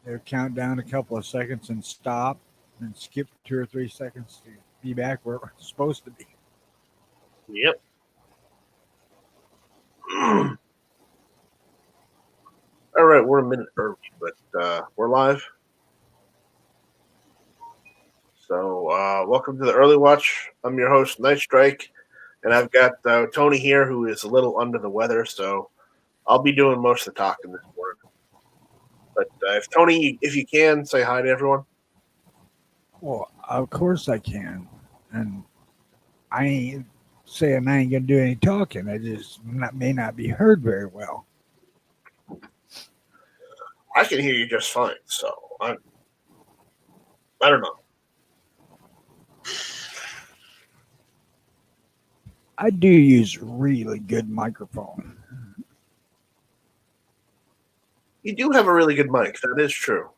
They'll count down a couple of seconds and stop, and skip 2 or 3 seconds to be back where we're supposed to be. Yep. All right, we're a minute early, but we're live. So welcome to the Early Watch. I'm your host, Night Strike, and I've got Tony here, who is a little under the weather, so I'll be doing most of the talking this morning. But if Tony, if you can, say hi to everyone. Well, of course I can, and I ain't saying I ain't gonna do any talking. I just may not be heard very well. I can hear you just fine, so I don't know. I do use really good microphone. You do have a really good mic. That is true.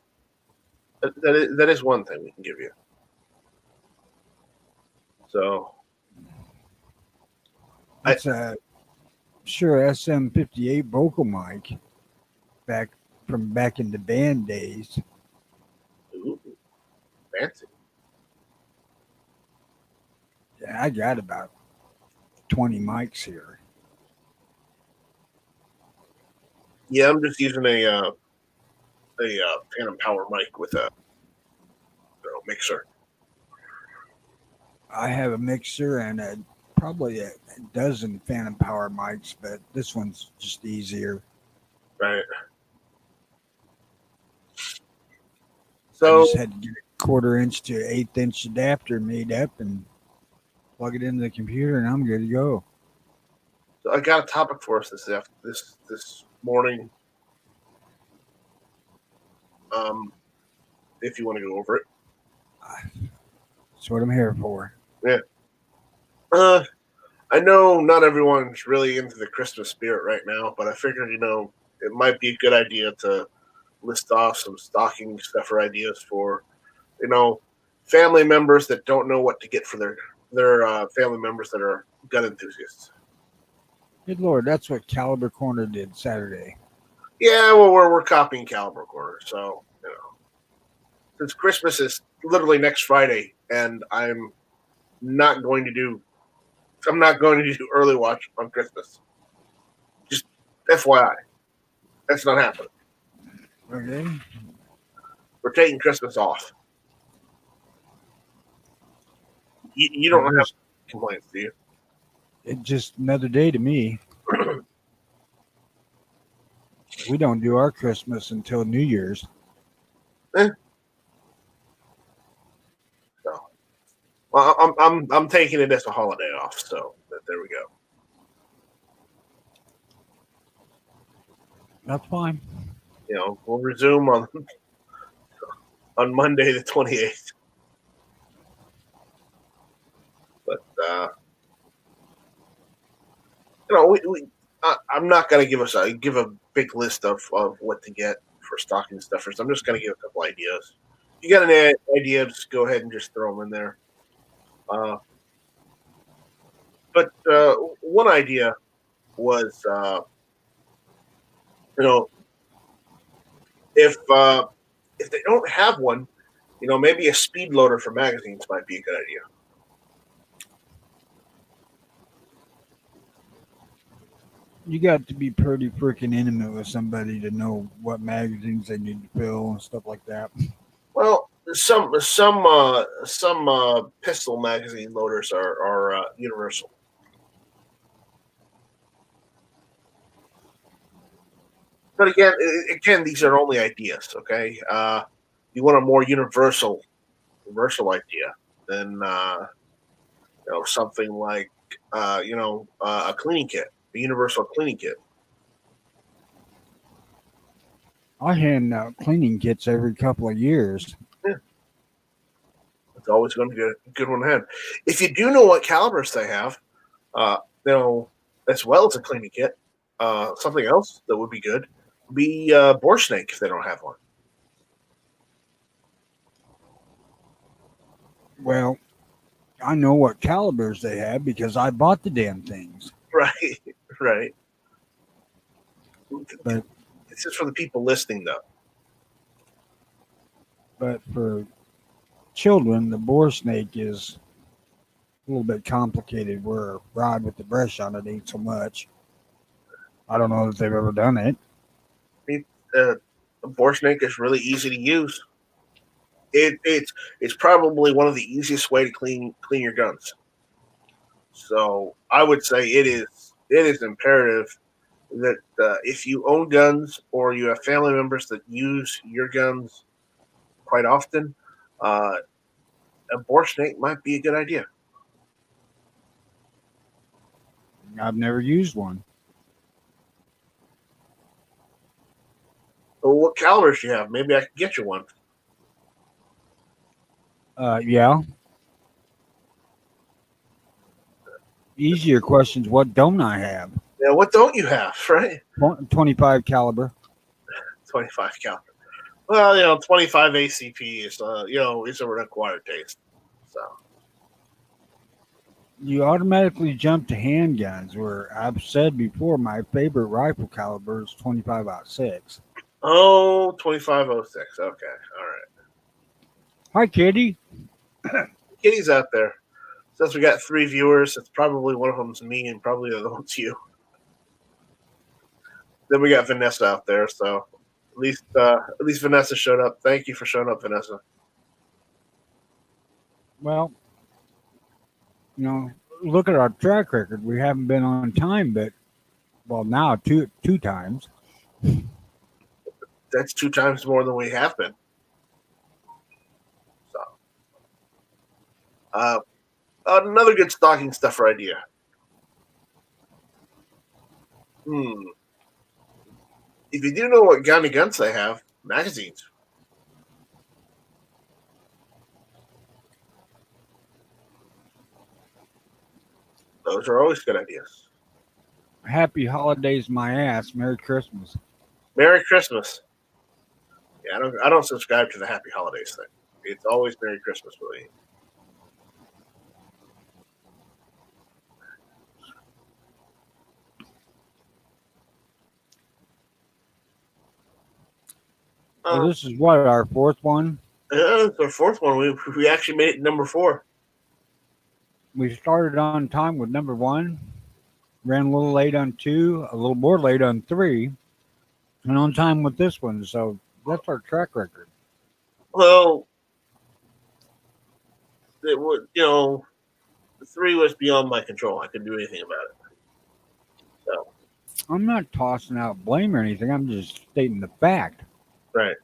That is one thing we can give you. So It's a Shure SM58 vocal mic back in the band days. ooh, fancy. Yeah, I got about 20 mics here. Yeah, I'm just using a Phantom Power mic with a mixer. I have a mixer and probably a dozen Phantom Power mics, but this one's just easier. Right. I So just had to get a 1/4 inch to 1/8 inch adapter made up and plug it into the computer, and I'm good to go. I got a topic for us this morning. If you want to go over it. That's what I'm here for. Yeah. I know not everyone's really into the Christmas spirit right now, but I figured, it might be a good idea to list off some stocking stuffer ideas for, family members that don't know what to get for their family members that are gun enthusiasts. Good Lord, that's what Caliber Corner did Saturday. Yeah, well, we're copying Caliber Corner, so since Christmas is literally next Friday, and I'm not going to do early watch on Christmas. Just FYI, that's not happening. Okay. We're taking Christmas off. You don't have complaints, do you? It's just another day to me. We don't do our Christmas until New Year's. So, well, I'm taking it as a holiday off. So there we go. That's fine. We'll resume on Monday the 28th. But I'm not going to give a big list of what to get for stocking stuffers. I'm just going to give a couple ideas. If you got an idea, just go ahead and just throw them in there. But one idea was, if they don't have one, maybe a speed loader for magazines might be a good idea. You got to be pretty freaking intimate with somebody to know what magazines they need to fill and stuff like that. Well, some pistol magazine loaders are universal. But again, these are only ideas. Okay, you want a more universal idea than something like a cleaning kit, a universal cleaning kit. I hand out cleaning kits every couple of years. Yeah. It's always going to be a good one to have. If you do know what calibers they have, as well as a cleaning kit, something else that would be good would be bore snake if they don't have one. Well, I know what calibers they have because I bought the damn things. Right. But this is for the people listening, though. But for children, the bore snake is a little bit complicated. Where a rod with the brush on it ain't so much. I don't know if they've ever done it. The bore snake is really easy to use. It's probably one of the easiest way to clean your guns. So I would say it is imperative that if you own guns or you have family members that use your guns quite often, uh, a bore snake might be a good idea. I've never used one. Well, what calibers do you have? Maybe I can get you one. Yeah. Easier questions. What don't I have? Yeah, what don't you have? Right, 25 caliber. 25 caliber. Well, 25 ACP is a required taste. So You automatically jump to handguns, where I've said before my favorite rifle caliber is 25-06. 2506. Okay, all right. Hi, Kitty. Kitty's out there. Since we got 3 viewers, it's probably one of them's me and probably the other one's you. Then we got Vanessa out there, so at least Vanessa showed up. Thank you for showing up, Vanessa. Well, look at our track record. We haven't been on time, but now two times. That's 2 times more than we have been. So, another good stocking stuffer idea. If you do know what kind of guns they have, magazines. Those are always good ideas. Happy holidays, my ass. Merry Christmas. Merry Christmas. Yeah, I don't subscribe to the Happy Holidays thing. It's always Merry Christmas for me. Well, this is what, our fourth one? Yeah, it's our fourth one. We actually made it number 4. We started on time with number 1, ran a little late on 2, a little more late on 3, and on time with this one. So that's our track record. Well, it would, 3 was beyond my control. I couldn't do anything about it. So I'm not tossing out blame or anything. I'm just stating the fact. right.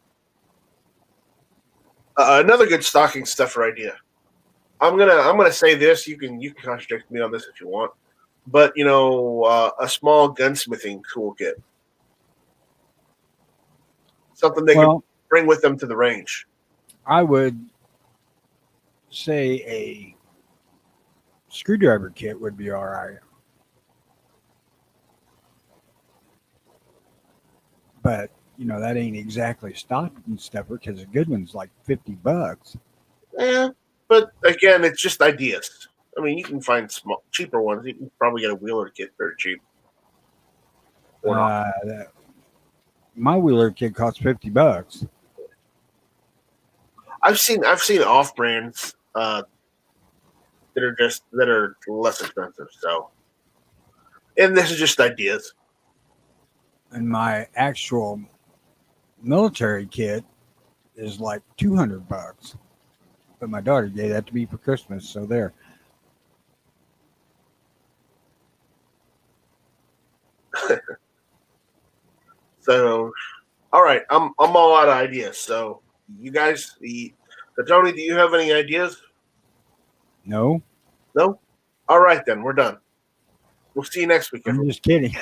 Another good stocking stuffer idea. I'm gonna say this. You can contradict me on this if you want, but a small gunsmithing toolkit, something they can bring with them to the range. I would say a screwdriver kit would be all right. But, that ain't exactly stocking stuffer because a good one's like $50. Yeah, but again, it's just ideas. I mean, you can find cheaper ones. You can probably get a Wheeler kit very cheap. My Wheeler kit costs $50. I've seen off brands that are less expensive. So, and this is just ideas. And my actual military kit is like $200. But my daughter gave that to me for Christmas, so there. So, all right, I'm all out of ideas. So, you guys, Tony, do you have any ideas? No. No. All right, then we're done. We'll see you next week. I'm just kidding.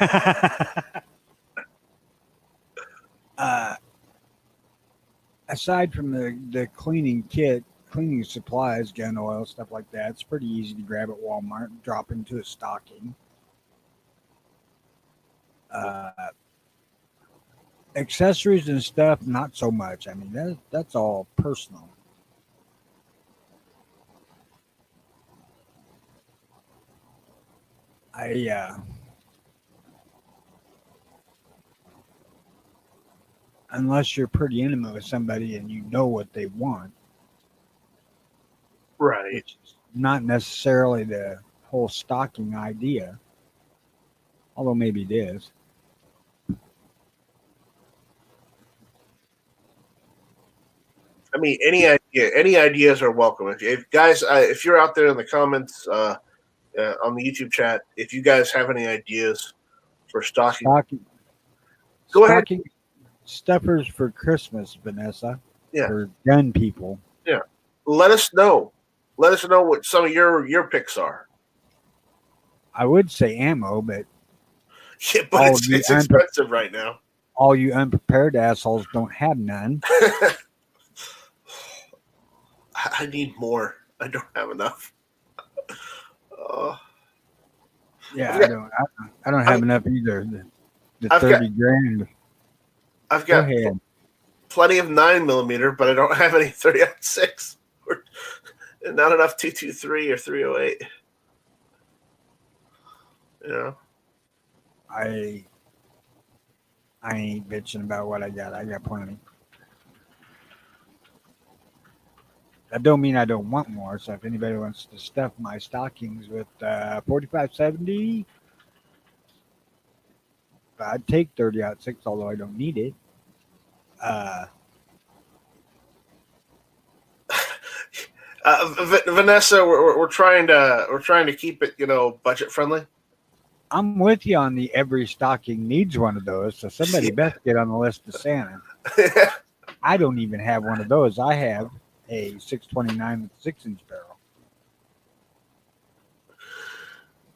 Aside from the cleaning kit, cleaning supplies, gun oil, stuff like that, it's pretty easy to grab at Walmart and drop into a stocking. Accessories and stuff, not so much. I mean, that's all personal. unless you're pretty intimate with somebody and you know what they want, Right. which is not necessarily the whole stocking idea, although maybe it is. I mean, any ideas are welcome. If guys, if you're out there in the comments on the YouTube chat, if you guys have any ideas for stocking, go ahead. Stocking stuffers for Christmas, Vanessa. Yeah. For gun people. Yeah. Let us know. Let us know what some of your picks are. I would say ammo, but Yeah, but it's expensive right now. All you unprepared assholes don't have none. I need more. I don't have enough. Yeah, I don't have enough either. The 30 grand. I've got plenty of 9mm, but I don't have any 30-06. And not enough 223 or 308. Yeah. I ain't bitching about what I got. I got plenty. That don't mean I don't want more. So if anybody wants to stuff my stockings with 4570, I'd take 30-06, although I don't need it. Vanessa, we're trying to keep it, budget friendly. I'm with you on the every stocking needs one of those, so somebody best get on the list of Santa. I don't even have one of those. I have a 629 with a 6-inch barrel.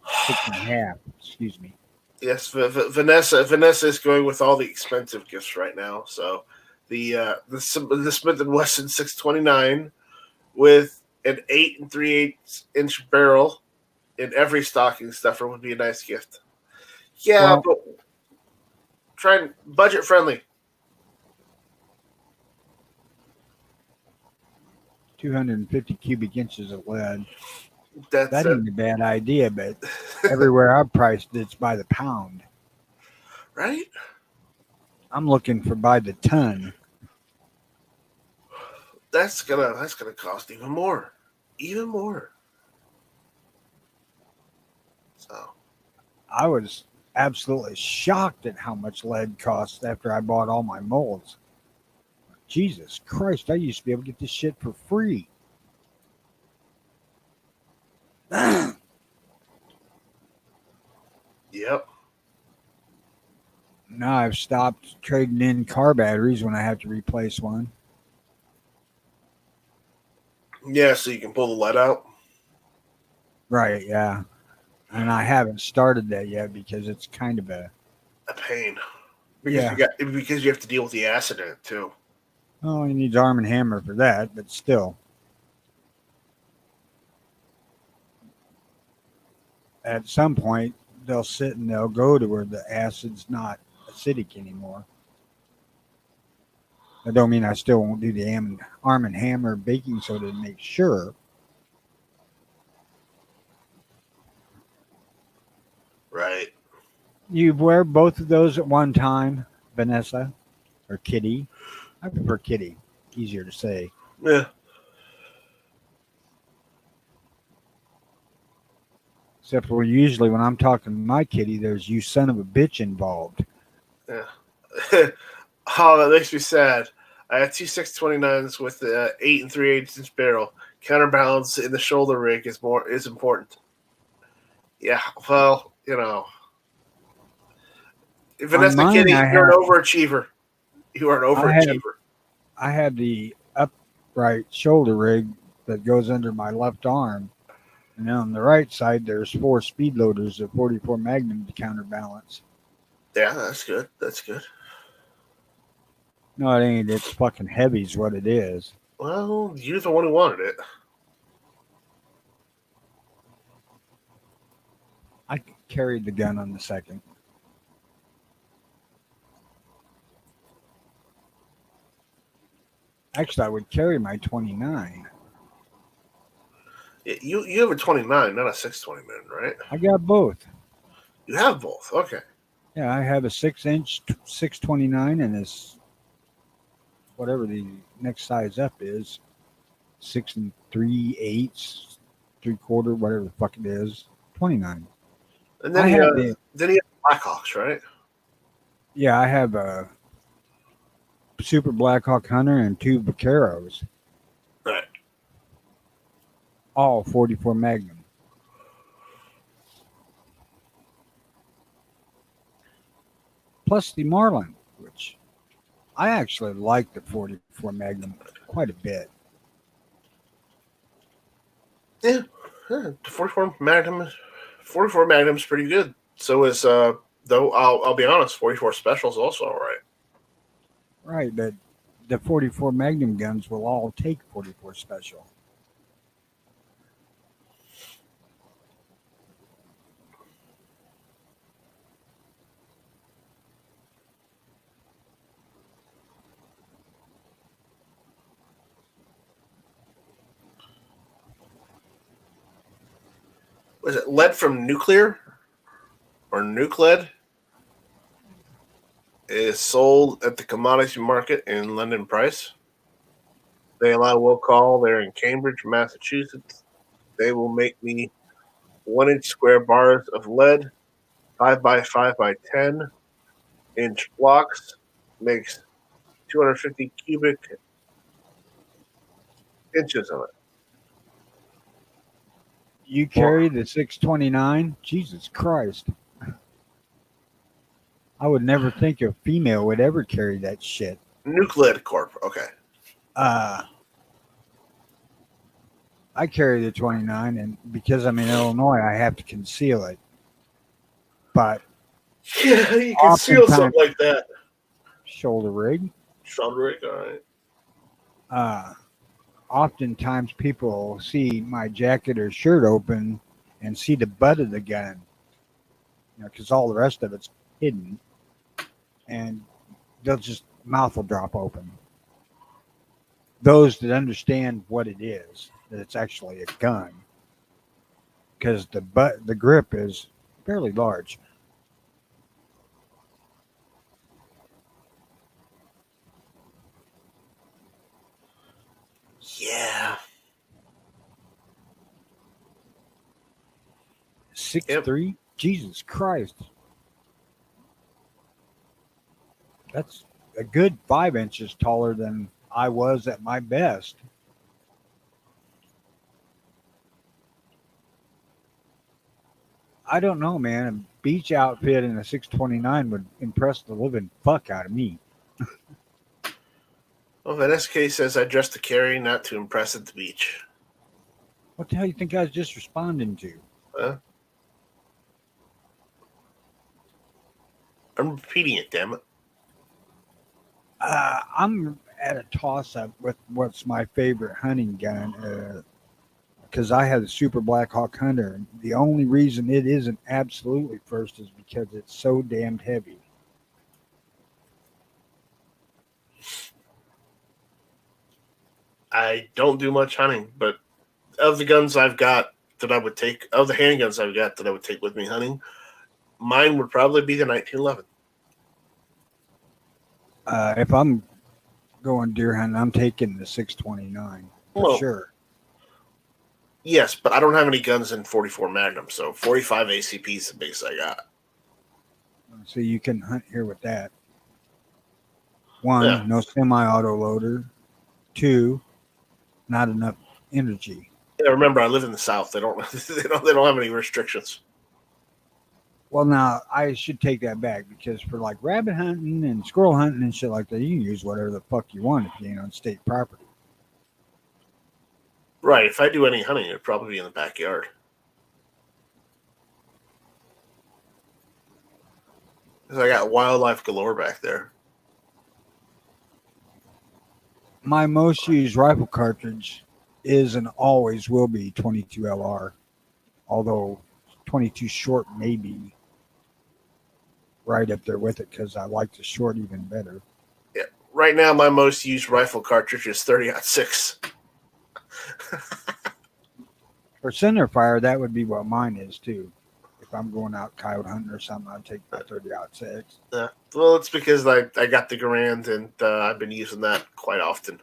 6.5, excuse me. Yes, Vanessa is going with all the expensive gifts right now. So the Smith & Wesson 629 with an 8 3/8 inch barrel in every stocking stuffer would be a nice gift. Yeah, well, but try and budget friendly. 250 cubic inches of lead. That ain't a bad idea, but everywhere I've priced it's by the pound. Right? I'm looking for by the ton. That's gonna cost even more. Even more. So I was absolutely shocked at how much lead costs after I bought all my molds. Jesus Christ, I used to be able to get this shit for free. Yep. Now I've stopped trading in car batteries when I have to replace one. Yeah, so you can pull the lead out. Right, yeah. And I haven't started that yet because it's kind of a pain. Because you have to deal with the acid in it too. Oh, he needs Arm & Hammer for that, but still. At some point, they'll sit and they'll go to where the acid's not acidic anymore. I don't mean I still won't do the Arm & Hammer baking soda to make sure. Right. You wear both of those at one time, Vanessa, or Kitty? I prefer Kitty. Easier to say. Yeah. Except for usually when I'm talking to my Kitty, there's you son of a bitch involved. Yeah. Oh, that makes me sad. I had two 629s with the 8 3/8 inch barrel. Counterbalance in the shoulder rig is important. Yeah, well, Vanessa Kitty, you're an overachiever. You are an overachiever. I had the upright shoulder rig that goes under my left arm. And on the right side, there's 4 speed loaders of 44 Magnum to counterbalance. Yeah, that's good. That's good. No, it ain't. It's fucking heavy is what it is. Well, you're the one who wanted it. I carried the gun on the second. Actually, I would carry my 29. You have a 29, not a 629, right? I got both. You have both. Okay. Yeah, I have a 6-inch 629 and a whatever the next size up is, 6 3/8, 3/4, whatever the fuck it is, 29. And then I he have the then he has Blackhawks, right? I have a Super Blackhawk Hunter and 2 Vaqueros, Right. all 44 Magnum. Plus the Marlin, which I actually like the 44 Magnum quite a bit. Yeah. The 44 Magnum's pretty good. So is though I'll be honest, 44 Special's also all right. Right, but the 44 Magnum guns will all take 44 Special. Was it lead from Nuclear or Nucled? Is sold at the commodity market in London Price. They allow will call. They're in Cambridge, Massachusetts. They will make me 1-inch square bars of lead, 5x5x10 inch blocks, makes 250 cubic inches of it. You carry the 629? Jesus Christ. I would never think a female would ever carry that shit. Nuclid Corp. Okay. I carry the 29, and because I'm in Illinois, I have to conceal it. But Yeah, you can seal something like that. Shoulder rig. Shoulder rig, all right. Oftentimes people see my jacket or shirt open and see the butt of the gun, because all the rest of it's hidden, and they'll just mouth will drop open. Those that understand what it is, that it's actually a gun, because the grip is fairly large. Yeah. 6'3"? Yep. Jesus Christ. That's a good 5 inches taller than I was at my best. I don't know, man. A beach outfit in a 629 would impress the living fuck out of me. Well, Vanessa says I dress to carry, not to impress at the beach. What the hell you think I was just responding to? I'm repeating it, damn it. I'm at a toss-up with what's my favorite hunting gun, because I have the Super Blackhawk Hunter. The only reason it isn't absolutely first is because it's so damned heavy. I don't do much hunting, but of the guns I've got that I would take, of the handguns I've got that I would take with me hunting, mine would probably be the 1911. If I'm going deer hunting, I'm taking the 629 for sure. Yes, but I don't have any guns in 44 Magnum, so 45 ACP is the biggest I got. So you can hunt here with that. 1, no semi-auto loader. 2, not enough energy. Yeah, remember I live in the South. They don't have any restrictions. Well, now I should take that back, because for like rabbit hunting and squirrel hunting and shit like that, you can use whatever the fuck you want if you ain't on state property. Right. If I do any hunting, it'd probably be in the backyard. Because I got wildlife galore back there. My most used rifle cartridge is and always will be 22 LR, although 22 short may be right up there with it, because I like the short even better. Yeah. Right now, my most used rifle cartridge is 30-06. For center fire, that would be what mine is too. if I'm going out coyote hunting or something, I'd take my 30-06. Well, it's because I got the Garand and I've been using that quite often.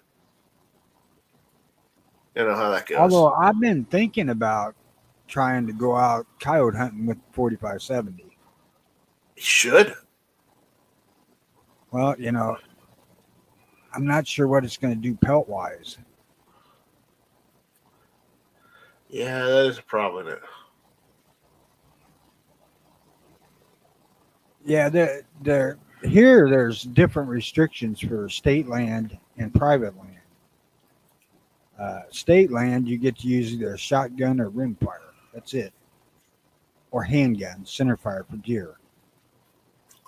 You know how that goes. Although I've been thinking about trying to go out coyote hunting with 4570. You should. Well, you know, I'm not sure what it's going to do pelt wise. Yeah, that is a problem in it. Yeah, there's different restrictions for state land and private land. State land, you get to use either a shotgun or rimfire. That's it. Or handgun, centerfire for deer.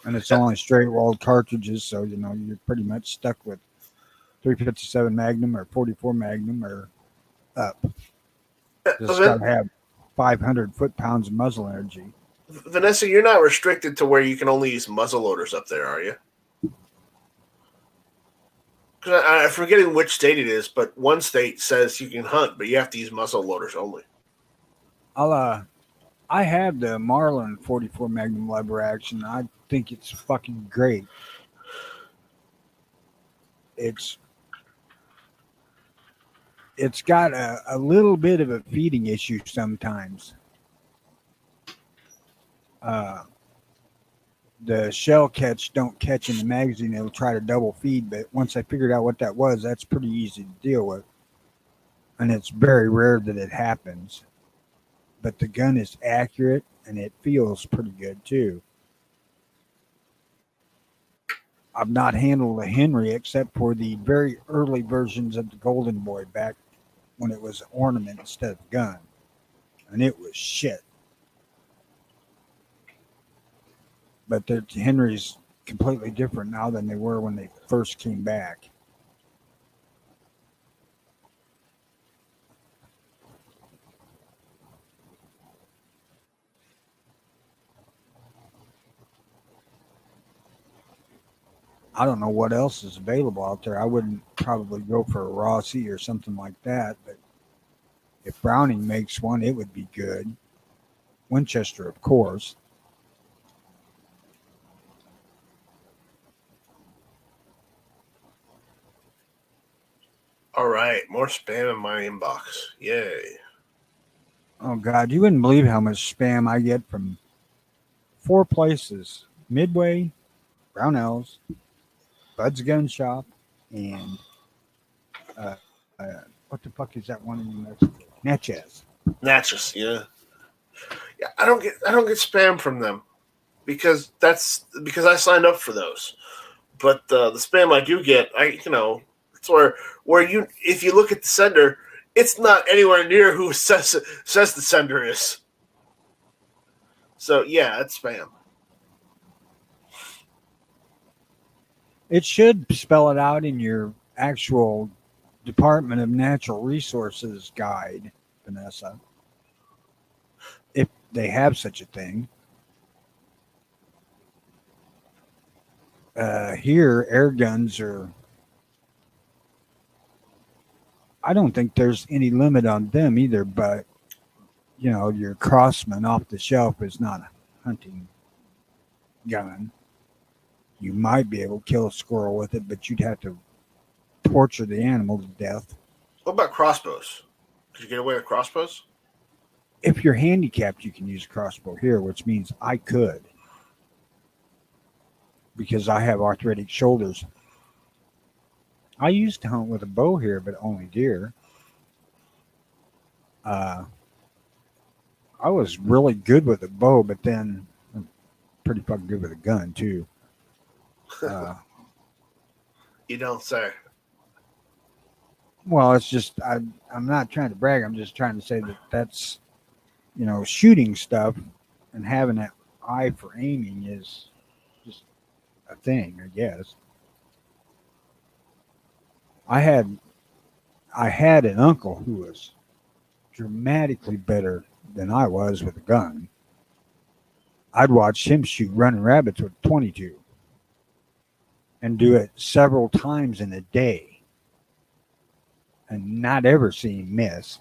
And it's only straight walled cartridges, so you know you're pretty much stuck with 357 Magnum or 44 Magnum or up. Just got to have 500 foot-pounds of muzzle energy. Vanessa, you're not restricted to where you can only use muzzle loaders up there, are you? I'm forgetting which state it is, but one state says you can hunt, but you have to use muzzle loaders only. I have the Marlin 44 Magnum lever action. I think it's fucking great. It's got a little bit of a feeding issue sometimes. The shell catch don't catch in the magazine. It'll try to double feed, but once I figured out what that was, that's pretty easy to deal with. And it's very rare that it happens. But the gun is accurate and it feels pretty good too. I've not handled a Henry except for the very early versions of the Golden Boy back when it was an ornament instead of a gun. And it was shit. But the Henry's completely different now than they were when they first came back. I don't know what else is available out there. I wouldn't probably go for a Rossi or something like that, but if Browning makes one, it would be good. Winchester, of course. All right, more spam in my inbox. Yay. Oh, God, you wouldn't believe how much spam I get from 4 places. Midway, Brownells, Bud's Gun Shop, and what the fuck is that one in New Mexico? Natchez. Natchez, yeah. Yeah, I don't get spam from them because I signed up for those. But the spam I do get, it's where you, if you look at the sender, it's not anywhere near who says the sender is. So yeah, it's spam. It should spell it out in your actual Department of Natural Resources guide, Vanessa, if they have such a thing. Here, air guns are... I don't think there's any limit on them either, but, you know, your Crossman off the shelf is not a hunting gun. You might be able to kill a squirrel with it, but you'd have to torture the animal to death. What about crossbows? Could you get away with crossbows? If you're handicapped, you can use a crossbow here, which means I could. Because I have arthritic shoulders. I used to hunt with a bow here, but only deer. I was really good with a bow, but then I'm pretty fucking good with a gun, too. You don't say. Well, it's just, I'm not trying to brag. I'm just trying to say that that's, you know, shooting stuff and having that eye for aiming is just a thing, I guess. I had an uncle who was dramatically better than I was with a gun. I'd watch him shoot running rabbits with 22 and do it several times in a day and not ever see him miss.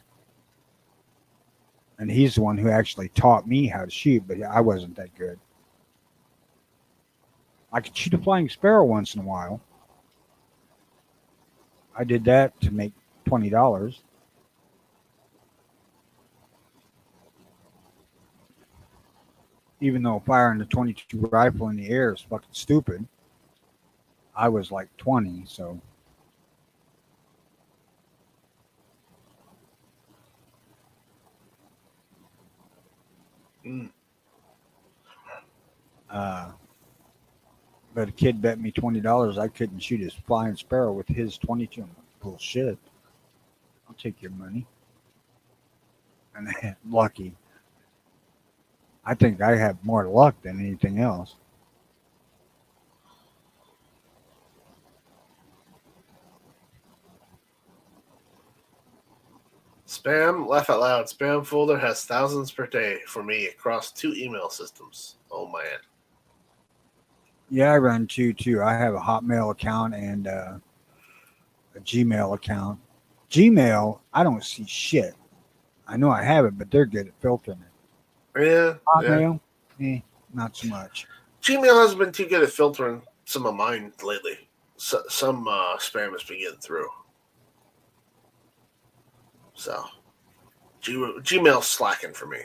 And he's the one who actually taught me how to shoot, but I wasn't that good. I could shoot a flying sparrow once in a while. I did that to make $20. Even though firing the 22 rifle in the air is fucking stupid. I was like 20, so uh, but a kid bet me $20 I couldn't shoot his flying sparrow with his 22. I'm like, bullshit. I'll take your money. And lucky. I think I have more luck than anything else. Spam, laugh out loud. Spam folder has thousands per day for me across 2 email systems. Oh man. Yeah, I run two too. I have a Hotmail account and a Gmail account. Gmail, I don't see shit. I know I have it, but they're good at filtering it. Yeah. Hotmail, not so much. Gmail hasn't been too good at filtering some of mine lately. Some spam has been getting through. So, Gmail's slacking for me.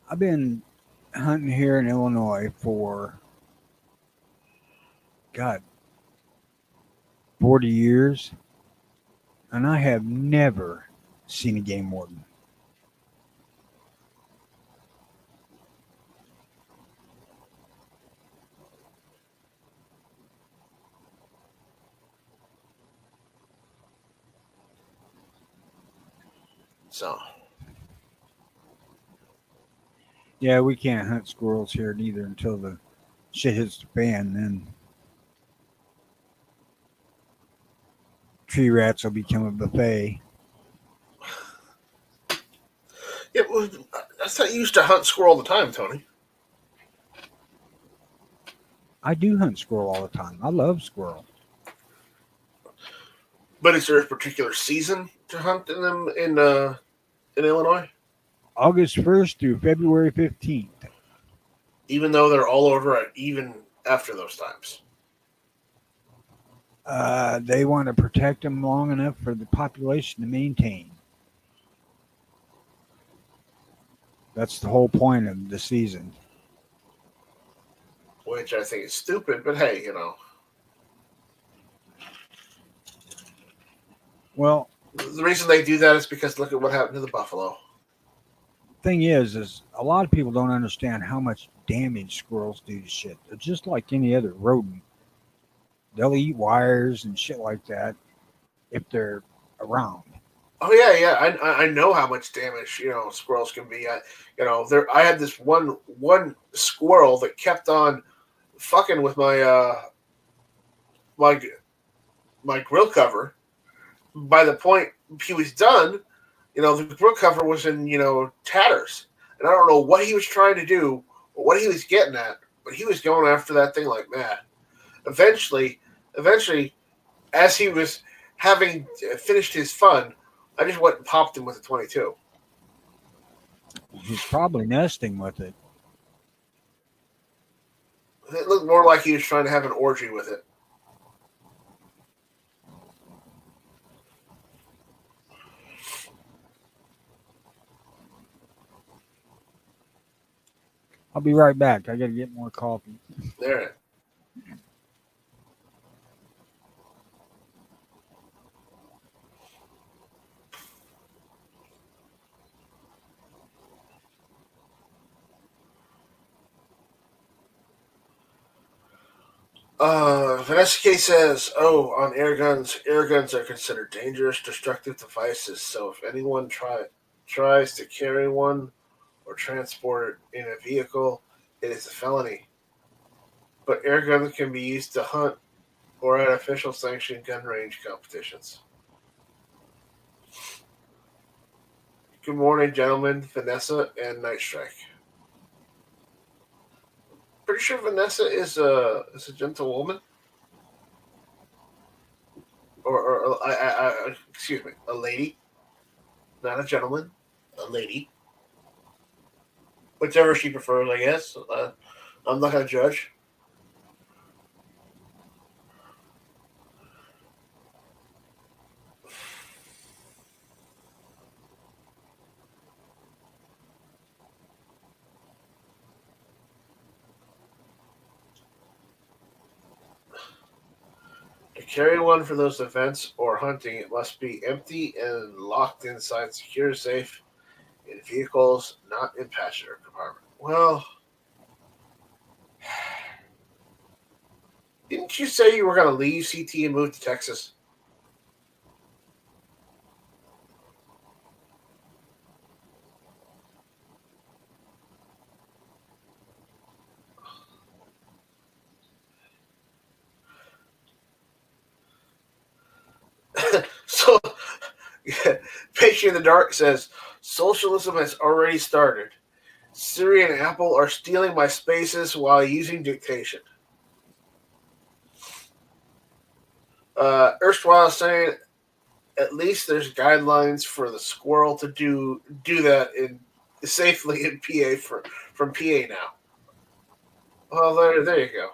I've been hunting here in Illinois for, God, 40 years, and I have never seen a game warden. So, yeah, we can't hunt squirrels here neither until the shit hits the fan. Then tree rats will become a buffet. yeah, well, I thought you used to hunt squirrel all the time, Tony. I do hunt squirrel all the time. I love squirrel. But is there a particular season to hunt in them in Illinois? August 1st through February 15th. Even though they're all over, even after those times. They want to protect them long enough for the population to maintain. That's the whole point of the season. Which I think is stupid, but hey, you know. Well, the reason they do that is because look at what happened to the buffalo. Thing is a lot of people don't understand how much damage squirrels do to shit. They're just like any other rodent. They'll eat wires and shit like that if they're around. Oh yeah. I know how much damage squirrels can be. I had this one squirrel that kept on fucking with my my grill cover. By the point he was done, the grill cover was in tatters, and I don't know what he was trying to do or what he was getting at, but he was going after that thing like mad. Eventually, as he was having finished his fun, I just went and popped him with a 22. He's probably nesting with it. It looked more like he was trying to have an orgy with it. I'll be right back. I got to get more coffee. There. Vanessa K says, on air guns are considered dangerous, destructive devices. So if anyone tries to carry one or transport it in a vehicle, it is a felony. But air guns can be used to hunt or at official sanctioned gun range competitions. Good morning, gentlemen, Vanessa and Night Strike. Pretty sure Vanessa is a gentlewoman, or excuse me, a lady, not a gentleman. a lady, whichever she prefers, I guess. I'm not gonna judge. To carry one for those events or hunting, it must be empty and locked inside secure safe in vehicles, not in passenger compartment. Well, didn't you say you were going to leave CT and move to Texas? So, yeah, Patient in the Dark says socialism has already started. Siri and Apple are stealing my spaces while using dictation. Erstwhile saying at least there's guidelines for the squirrel to do that in safely in PA from PA now. Well, there you go.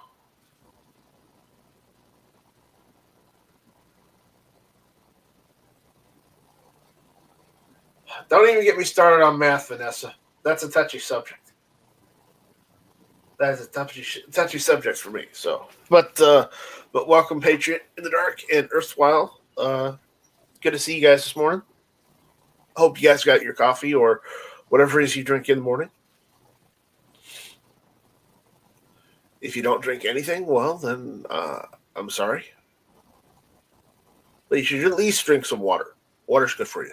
Don't even get me started on math, Vanessa. That's a touchy subject. That is a touchy subject for me. So, but welcome, Patriot in the Dark and Erstwhile. Good to see you guys this morning. Hope you guys got your coffee or whatever it is you drink in the morning. If you don't drink anything, well, then I'm sorry. But you should at least drink some water. Water's good for you.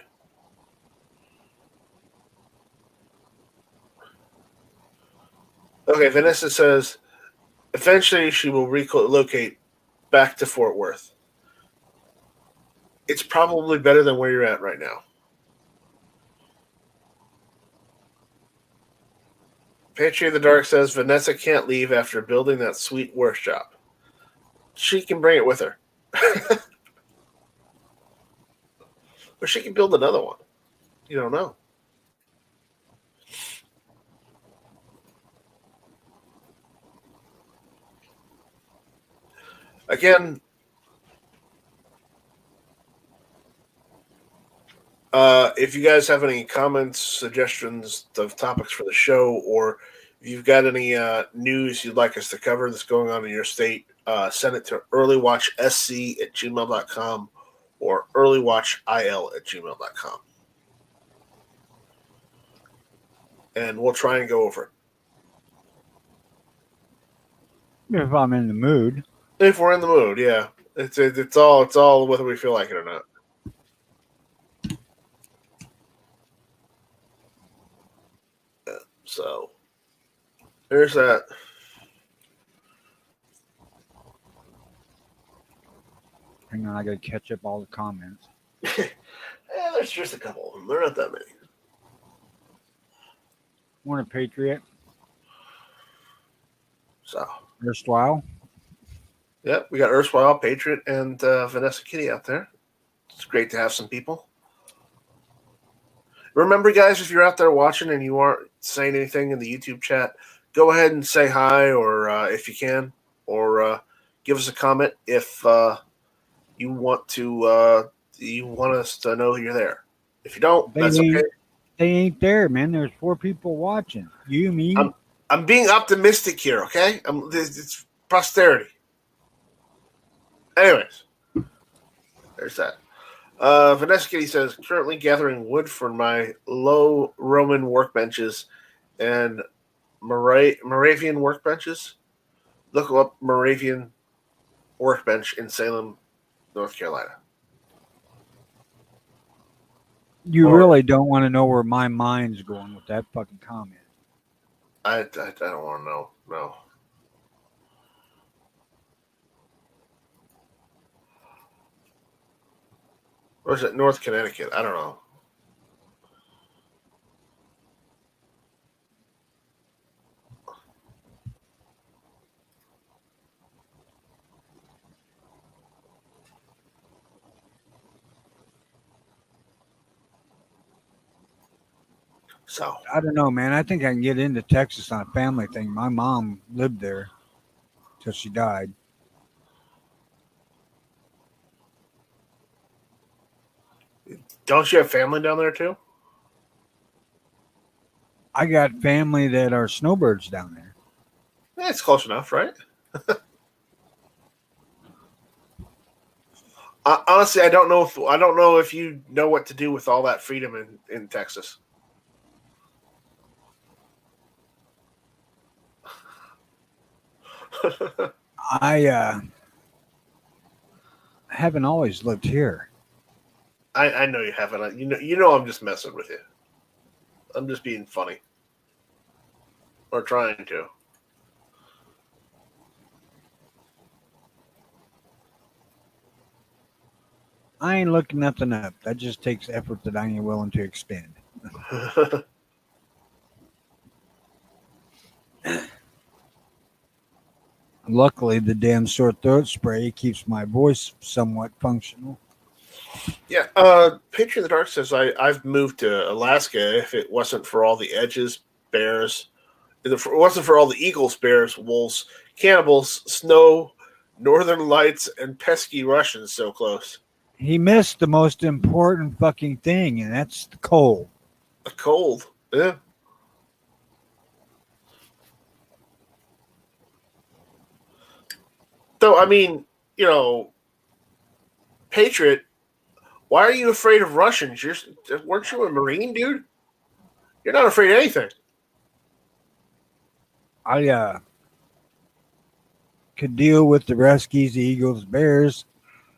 Okay, Vanessa says eventually she will relocate back to Fort Worth. It's probably better than where you're at right now. Patriot in the Dark says Vanessa can't leave after building that sweet workshop. She can bring it with her. Or she can build another one. You don't know. Again, if you guys have any comments, suggestions of topics for the show, or if you've got any news you'd like us to cover that's going on in your state, send it to earlywatchsc@gmail.com or earlywatchil@gmail.com. And we'll try and go over it. If I'm in the mood. If we're in the mood, yeah. It's all whether we feel like it or not. So there's that. Hang on, I gotta catch up all the comments. There's just a couple of them. They're not that many. Morning, Patriot. So Erstwhile. Yep, we got Erstwhile, Patriot, and Vanessa Kitty out there. It's great to have some people. Remember, guys, if you're out there watching and you aren't saying anything in the YouTube chat, go ahead and say hi, or if you can, or give us a comment if you want us to know you're there. If you don't, that's okay. They ain't there, man. There's 4 people watching. You, me. I'm being optimistic here, okay? It's posterity. Anyways, there's that. Vanessa Kitty says, currently gathering wood for my low Roman workbenches and Moravian workbenches. Look up Moravian workbench in Salem, North Carolina. You really don't want to know where my mind's going with that fucking comment. I don't want to know. No. Or is it North Connecticut? I don't know. So I don't know, man. I think I can get into Texas on a family thing. My mom lived there till she died. don't you have family down there too? I got family that are snowbirds down there. It's close enough, right? Honestly, I don't know if you know what to do with all that freedom in Texas. I haven't always lived here. I know you haven't. You know I'm just messing with you. I'm just being funny. Or trying to. I ain't looking nothing up. That just takes effort that I ain't willing to expend. Luckily, the damn sore throat spray keeps my voice somewhat functional. Yeah, Patriot of the Dark says I've moved to Alaska if it wasn't for all the edges, bears, if it wasn't for all the eagles, bears, wolves, cannibals, snow, northern lights, and pesky Russians so close. He missed the most important fucking thing, and that's the cold. A cold, yeah. So I mean, Patriot, why are you afraid of Russians? Weren't you a Marine, dude? You're not afraid of anything. I could deal with the Ruskies, the Eagles, Bears,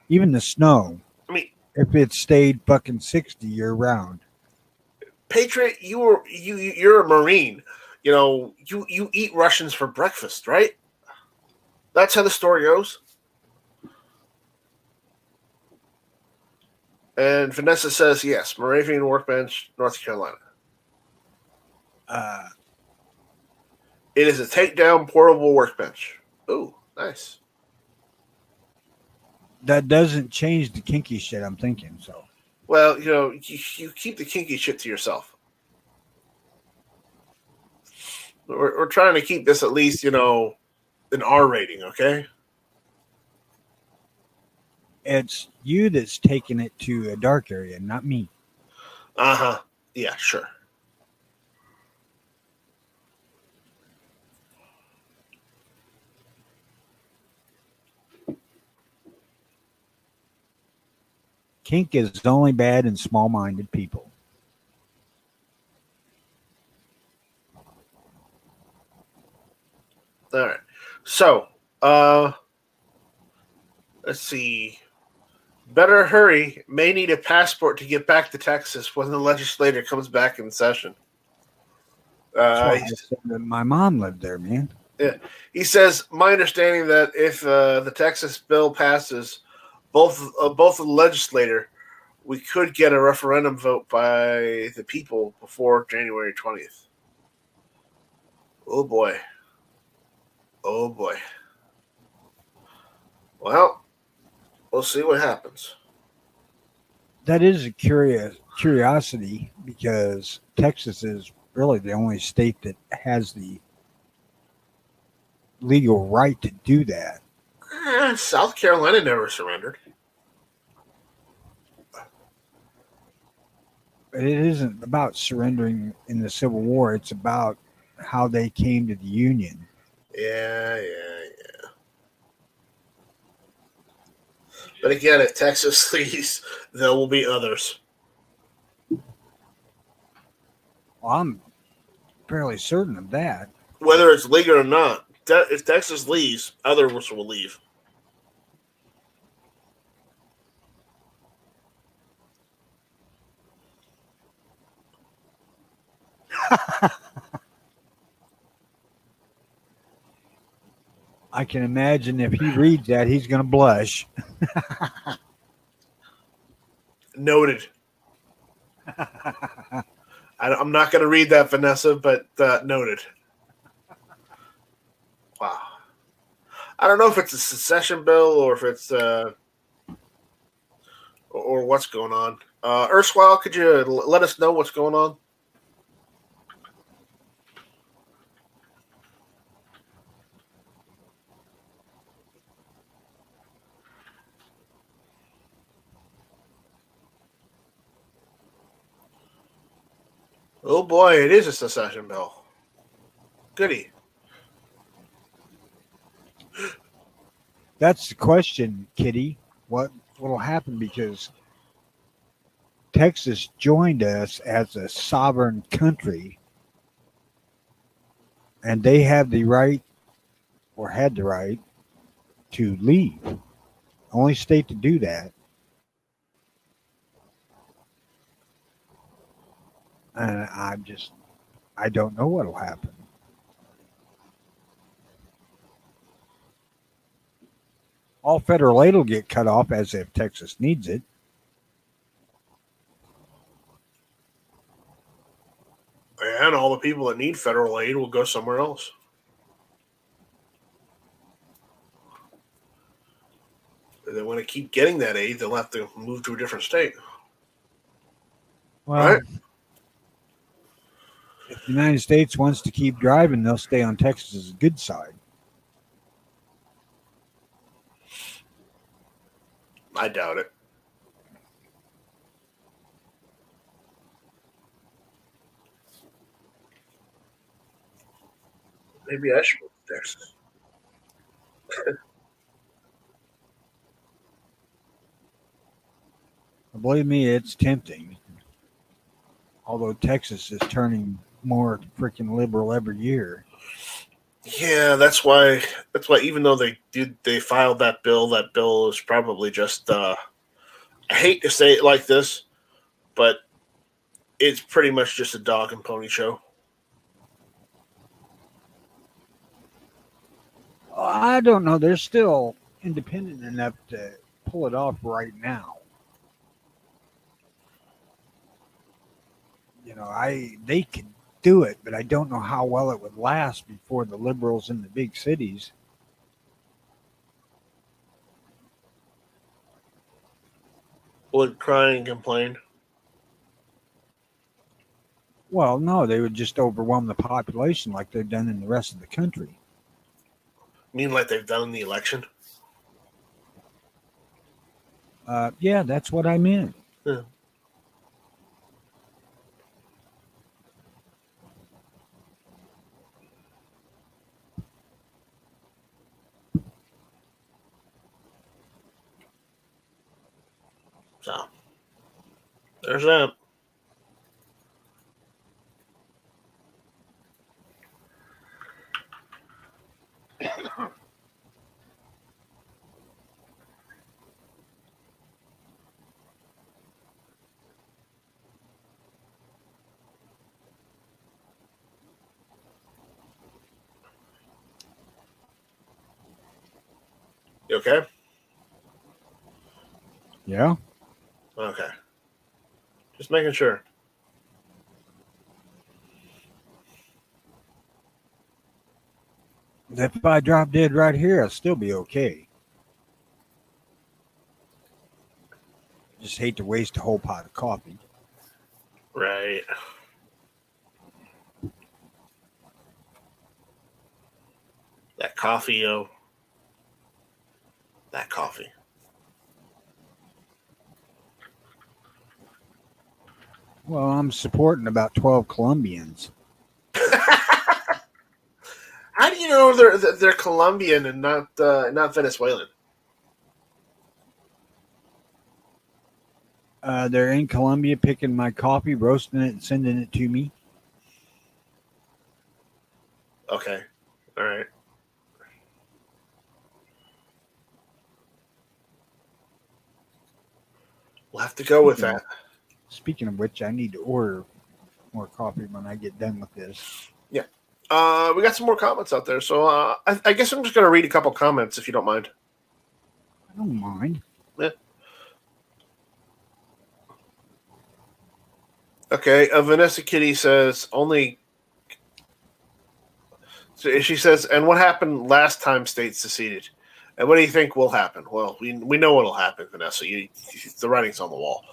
even the snow. I mean, if it stayed fucking 60 year round. Patriot, you're a Marine. You eat Russians for breakfast, right? That's how the story goes. And Vanessa says yes, Moravian Workbench, North Carolina. It is a takedown portable workbench. Ooh, nice. That doesn't change the kinky shit I'm thinking, so. Well, you keep the kinky shit to yourself. We're trying to keep this at least, an R rating, okay? It's you that's taking it to a dark area, not me. Uh-huh. Yeah, sure. Kink is only bad in small-minded people. All right. So, let's see. Better hurry. May need a passport to get back to Texas when the legislature comes back in session. I said that my mom lived there, man. Yeah. He says, my understanding that if the Texas bill passes, both of the legislator, we could get a referendum vote by the people before January 20th. Oh, boy. Oh, boy. Well, we'll see what happens. That is a curiosity because Texas is really the only state that has the legal right to do that. South Carolina never surrendered. It isn't about surrendering in the Civil War. It's about how they came to the Union. Yeah. But again, if Texas leaves, there will be others. Well, I'm fairly certain of that. Whether it's legal or not, if Texas leaves, others will leave. I can imagine if he reads that, he's going to blush. Noted. I'm not going to read that, Vanessa, but noted. Wow. I don't know if it's a secession bill or if it's or what's going on. Erstwhile, could you let us know what's going on? Oh boy, it is a secession bill. Goody. That's the question, Kitty. What will happen? Because Texas joined us as a sovereign country, and they have the right, or had the right, to leave. Only state to do that. And I don't know what'll happen. All federal aid will get cut off as if Texas needs it. And all the people that need federal aid will go somewhere else. If they want to keep getting that aid, they'll have to move to a different state. Well, right? If the United States wants to keep driving, they'll stay on Texas's good side. I doubt it. Maybe I should move to Texas. Believe me, it's tempting. Although Texas is turning more freaking liberal every year. Yeah, that's why even though they filed that bill is probably just I hate to say it like this, but it's pretty much just a dog and pony show. I don't know. They're still independent enough to pull it off right now. You know, they could do it, but I don't know how well it would last before the liberals in the big cities. Would cry and complain. Well, no, they would just overwhelm the population like they've done in the rest of the country. Mean like they've done in the election? Yeah, that's what I meant. Yeah. So, there's that. You okay? Yeah. Okay. Just making sure. If I drop dead right here, I'll still be okay. Just hate to waste a whole pot of coffee. Right. That coffee, yo. That coffee. Well, I'm supporting about 12 Colombians. How do you know they're Colombian and not Venezuelan? They're in Colombia picking my coffee, roasting it, and sending it to me. Okay. All right. We'll have to go with that. Speaking of which, I need to order more coffee when I get done with this. Yeah. We got some more comments out there, so I guess I'm just going to read a couple comments if you don't mind. I don't mind. Yeah. Okay. Vanessa Kitty says only. So she says, and what happened last time states seceded? And what do you think will happen? Well, we know what'll happen, Vanessa. The writing's on the wall.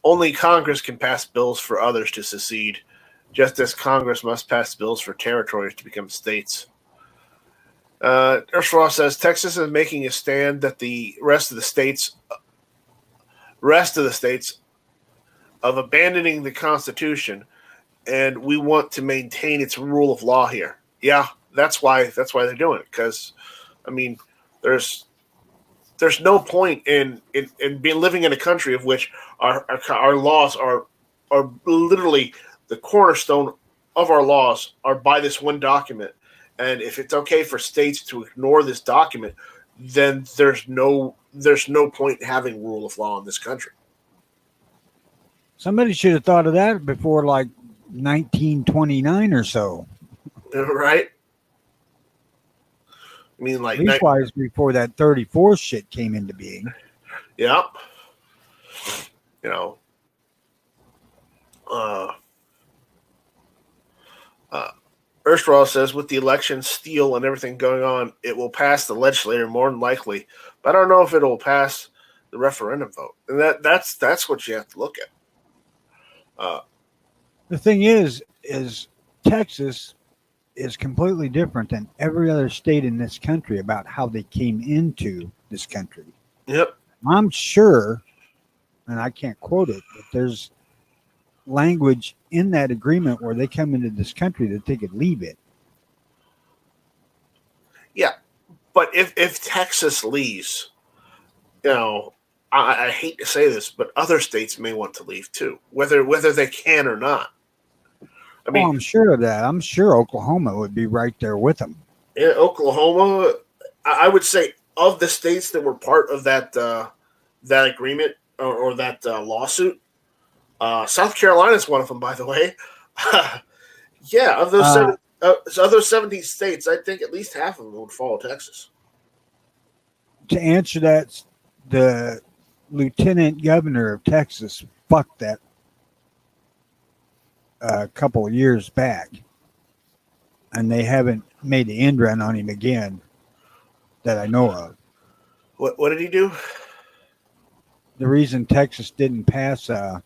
Only Congress can pass bills for others to secede, just as Congress must pass bills for territories to become states. Ursula says Texas is making a stand that the rest of the states of abandoning the Constitution and we want to maintain its rule of law here. Yeah, that's why they're doing it. Because, I mean, there's no point in being living in a country of which our laws are literally the cornerstone of our laws are by this one document. And if it's okay for states to ignore this document, then there's no point in having rule of law in this country. Somebody should have thought of that before, like 1929 or so. Right? I mean, like leastwise before that 34 shit came into being. Yep. You know. Erstwhile says, with the election steal and everything going on, it will pass the legislature more than likely. But I don't know if it'll pass the referendum vote. And that's what you have to look at. The thing is Texas is completely different than every other state in this country about how they came into this country. Yep. I'm sure, and I can't quote it, but there's language in that agreement where they come into this country that they could leave it. Yeah. But if Texas leaves, you know, I hate to say this, but other states may want to leave too, whether they can or not. I mean, I'm sure of that. I'm sure Oklahoma would be right there with them. In Oklahoma, I would say of the states that were part of that that agreement or that lawsuit, South Carolina is one of them, by the way. Yeah, of those 17 states, I think at least half of them would follow Texas. To answer that, the lieutenant governor of Texas fucked that a couple of years back, and they haven't made the end run on him again that I know of. What did he do? The reason Texas didn't pass a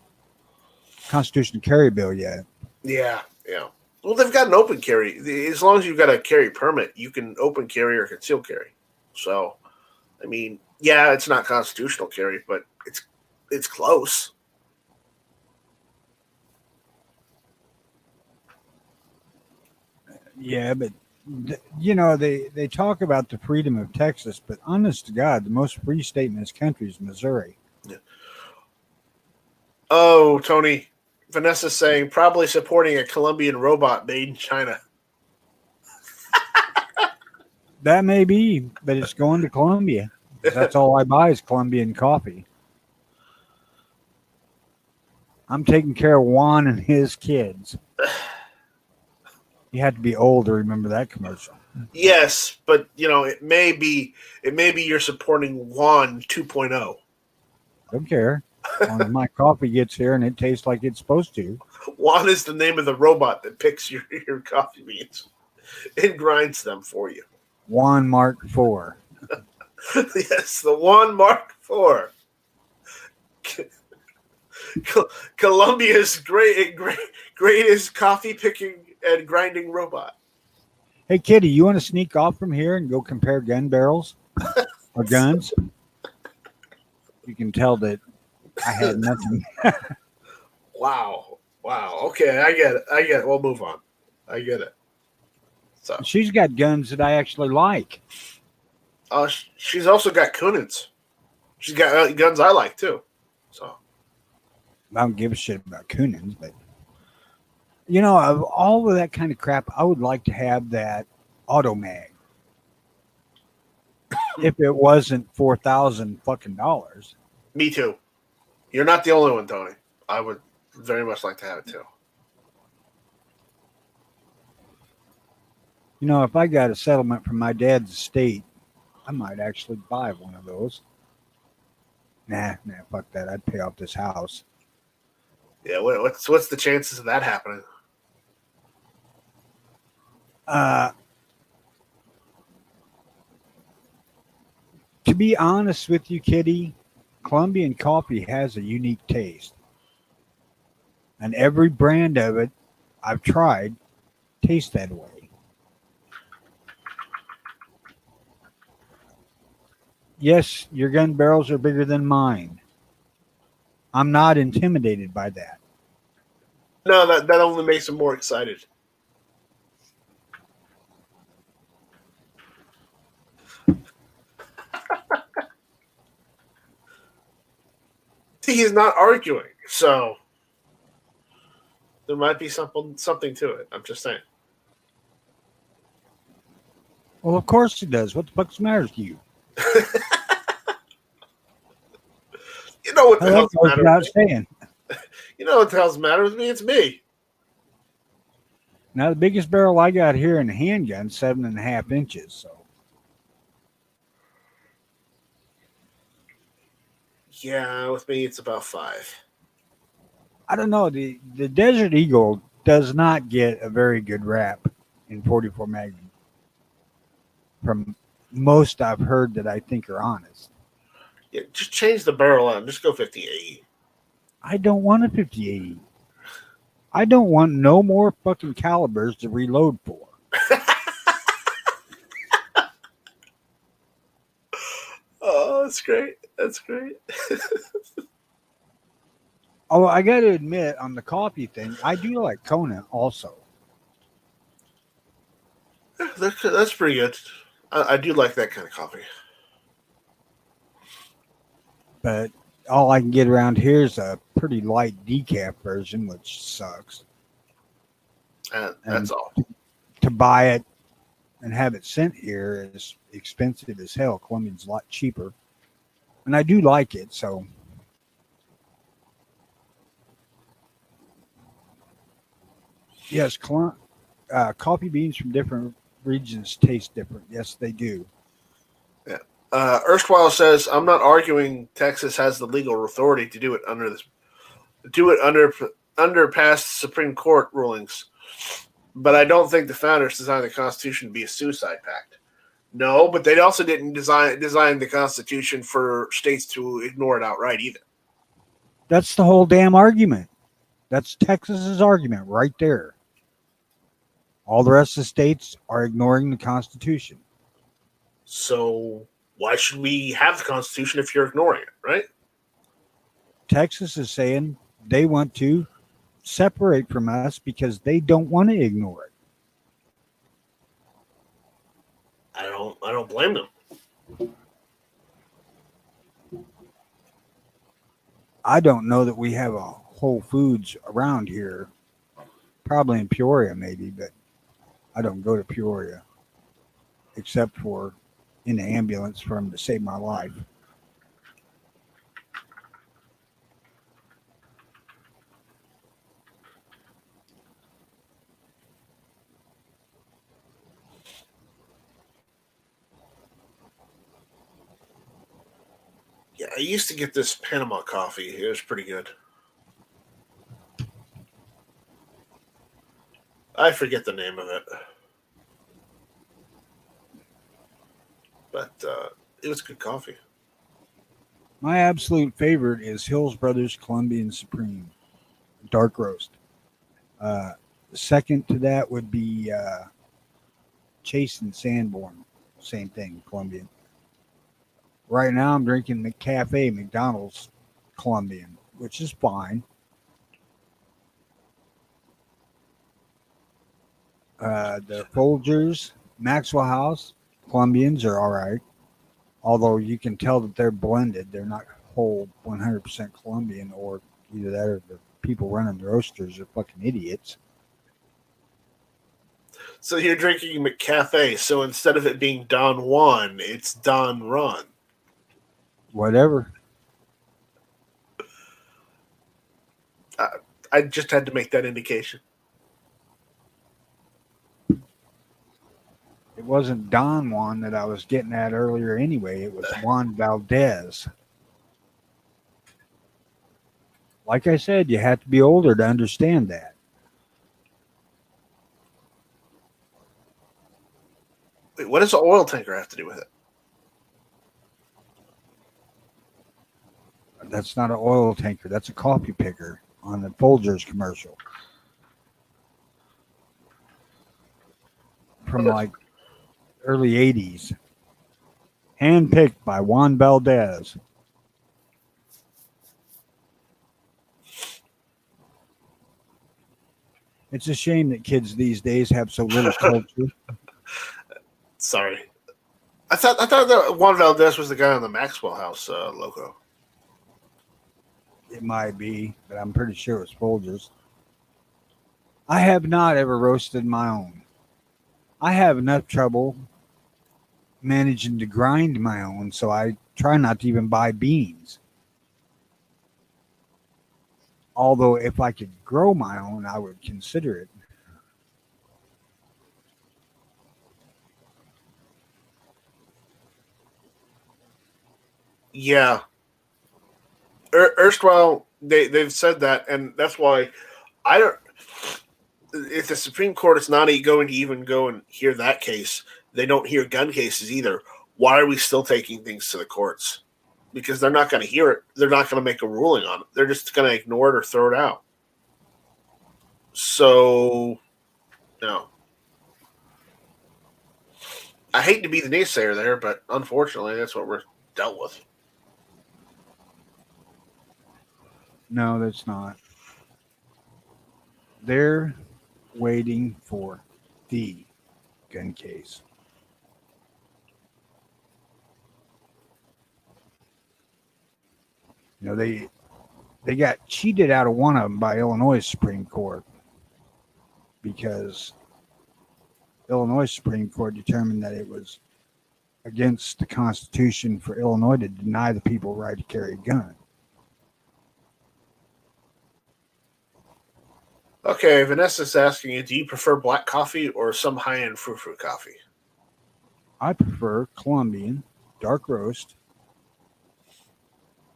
constitutional carry bill yet. Yeah. Well, they've got an open carry. As long as you've got a carry permit, you can open carry or conceal carry. So, I mean, yeah, it's not constitutional carry, but it's close. Yeah, but they talk about the freedom of Texas, but honest to God, the most free state in this country is Missouri. Yeah. Oh, Tony, Vanessa's saying probably supporting a Colombian robot made in China. That may be, but it's going to Colombia. That's all I buy is Colombian coffee. I'm taking care of Juan and his kids. You had to be old to remember that commercial. Yes, but it may be you're supporting Juan 2.0. Don't care. When my coffee gets here and it tastes like it's supposed to. Juan is the name of the robot that picks your coffee beans and grinds them for you. Juan Mark IV. Yes, the Juan Mark IV. Colombia's greatest coffee picking and grinding robot. Hey, Kitty, you want to sneak off from here and go compare gun barrels or guns? You can tell that I had nothing. Wow. Okay, I get it. We'll move on. I get it. So she's got guns that I actually like. She's also got Kunins. She's got guns I like too. So I don't give a shit about Kunins, but of all of that kind of crap, I would like to have that Automag. If it wasn't $4,000 fucking dollars. Me too. You're not the only one, Tony. I would very much like to have it too. If I got a settlement from my dad's estate, I might actually buy one of those. Nah, fuck that. I'd pay off this house. Yeah, what's the chances of that happening? To be honest with you, Kitty, Colombian coffee has a unique taste. And every brand of it I've tried tastes that way. Yes, your gun barrels are bigger than mine. I'm not intimidated by that. No, that only makes them more excited. See, he's not arguing, so there might be something to it. I'm just saying. Well, of course it does. What the fuck's the matter with you? You know what the hell's the matter without with me? saying. You know what the hell's the matter with me? It's me. Now the biggest barrel I got here in the handgun, 7.5 inches. So Yeah, with me it's about 5. I don't know. The Desert Eagle does not get a very good rap in 44 Magnum. From most I've heard that I think are honest. Yeah, just change the barrel out. Just go 58. I don't want a 58. I don't want no more fucking calibers to reload for. Oh, that's great. That's great. Oh, I got to admit, on the coffee thing, I do like Kona also. That's pretty good. I do like that kind of coffee. But all I can get around here is a pretty light decaf version, which sucks. That's all. To buy it and have it sent here is expensive as hell. Colombian's a lot cheaper. And I do like it, so. Yes, coffee beans from different regions taste different. Yes, they do. Yeah. Erstwhile says, "I'm not arguing Texas has the legal authority to do it under past Supreme Court rulings, but I don't think the founders designed the Constitution to be a suicide pact. No, but they also didn't design the Constitution for states to ignore it outright either. That's the whole damn argument. That's Texas's argument right there. All the rest of the states are ignoring the Constitution. So why should we have the Constitution if you're ignoring it, right? Texas is saying they want to separate from us because they don't want to ignore it. I don't blame them. I don't know that we have a Whole Foods around here. Probably in Peoria, maybe, but I don't go to Peoria except for in the ambulance for them to save my life. Yeah, I used to get this Panama coffee. It was pretty good. I forget the name of it. But it was good coffee. My absolute favorite is Hills Brothers Colombian Supreme Dark Roast. Second to that would be Chase and Sanborn. Same thing, Colombian. Right now I'm drinking McCafe, McDonald's Colombian, which is fine. The Folgers, Maxwell House, Colombians are all right. Although you can tell that they're blended. They're not whole 100% Colombian, or either that or the people running the roasters are fucking idiots. So you're drinking McCafe, so instead of it being Don Juan, it's Don Ron. Whatever. I just had to make that indication. It wasn't Don Juan that I was getting at earlier anyway. It was Juan Valdez. Like I said, you have to be older to understand that. Wait, what does an oil tanker have to do with it? That's not an oil tanker. That's a coffee picker on the Folgers commercial. From like early 80s. Handpicked by Juan Valdez. It's a shame that kids these days have so little culture. Sorry. I thought that Juan Valdez was the guy on the Maxwell House logo. It might be, but I'm pretty sure it was Folgers. I have not ever roasted my own. I have enough trouble managing to grind my own, so I try not to even buy beans. Although, if I could grow my own, I would consider it. Yeah. Erstwhile, they've said that, and that's why I don't. If the Supreme Court is not going to even go and hear that case, they don't hear gun cases either. Why are we still taking things to the courts? Because they're not going to hear it. They're not going to make a ruling on it. They're just going to ignore it or throw it out. So, no. I hate to be the naysayer there, but unfortunately, that's what we're dealt with. No, that's not. They're waiting for the gun case. You know, they got cheated out of one of them by Illinois Supreme Court because Illinois Supreme Court determined that it was against the Constitution for Illinois to deny the people right to carry a gun. Okay, Vanessa's asking you, do you prefer black coffee or some high-end frou-frou coffee? I prefer Colombian, dark roast,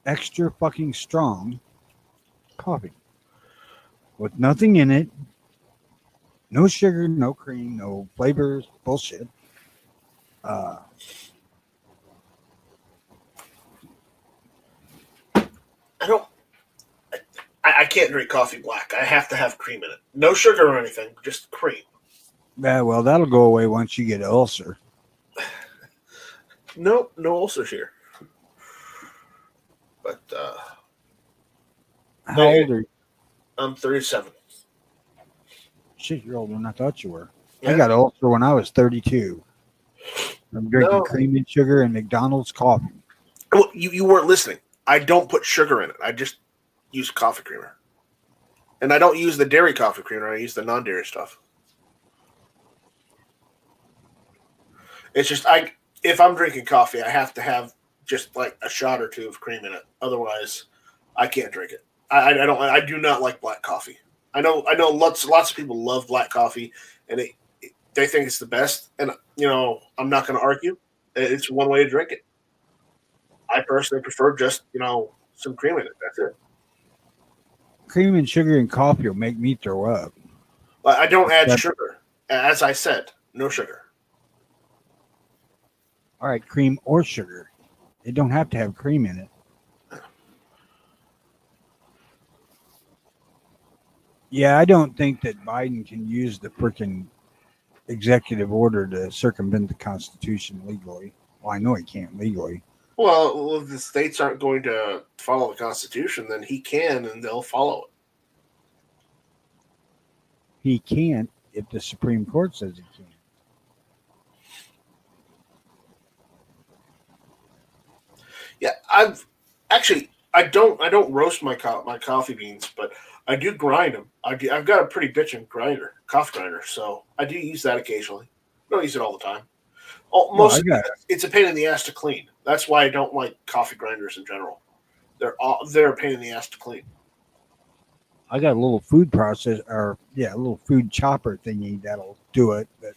extra fucking strong coffee with nothing in it, no sugar, no cream, no flavors, bullshit. I don't. I can't drink coffee black. I have to have cream in it. No sugar or anything, just cream. Yeah, well, that'll go away once you get an ulcer. Nope, no ulcers here. But How old are you? I'm 37. Shit, you're older than I thought you were. Yeah. I got an ulcer when I was 32. I'm drinking cream and sugar and McDonald's coffee. Well, you weren't listening. I don't put sugar in it. I just use coffee creamer. And I don't use the dairy coffee creamer. I use the non-dairy stuff. It's just if I'm drinking coffee, I have to have just like a shot or two of cream in it. Otherwise, I can't drink it. I do not like black coffee. I know lots of people love black coffee, and they think it's the best. And I'm not going to argue. It's one way to drink it. I personally prefer just some cream in it. That's it. Cream and sugar and coffee will make me throw up. I don't add sugar. As I said, no sugar. All right, cream or sugar. It don't have to have cream in it. Yeah, I don't think that Biden can use the freaking executive order to circumvent the Constitution legally. Well, I know he can't legally. Well, if the states aren't going to follow the Constitution, then he can, and they'll follow it. He can't if the Supreme Court says he can. Yeah, I don't roast my coffee beans, but I do grind them. I've got a pretty bitchin' coffee grinder, so I do use that occasionally. I don't use it all the time. It's a pain in the ass to clean. That's why I don't like coffee grinders in general. They're a pain in the ass to clean. I got a little food a little food chopper thingy that'll do it, but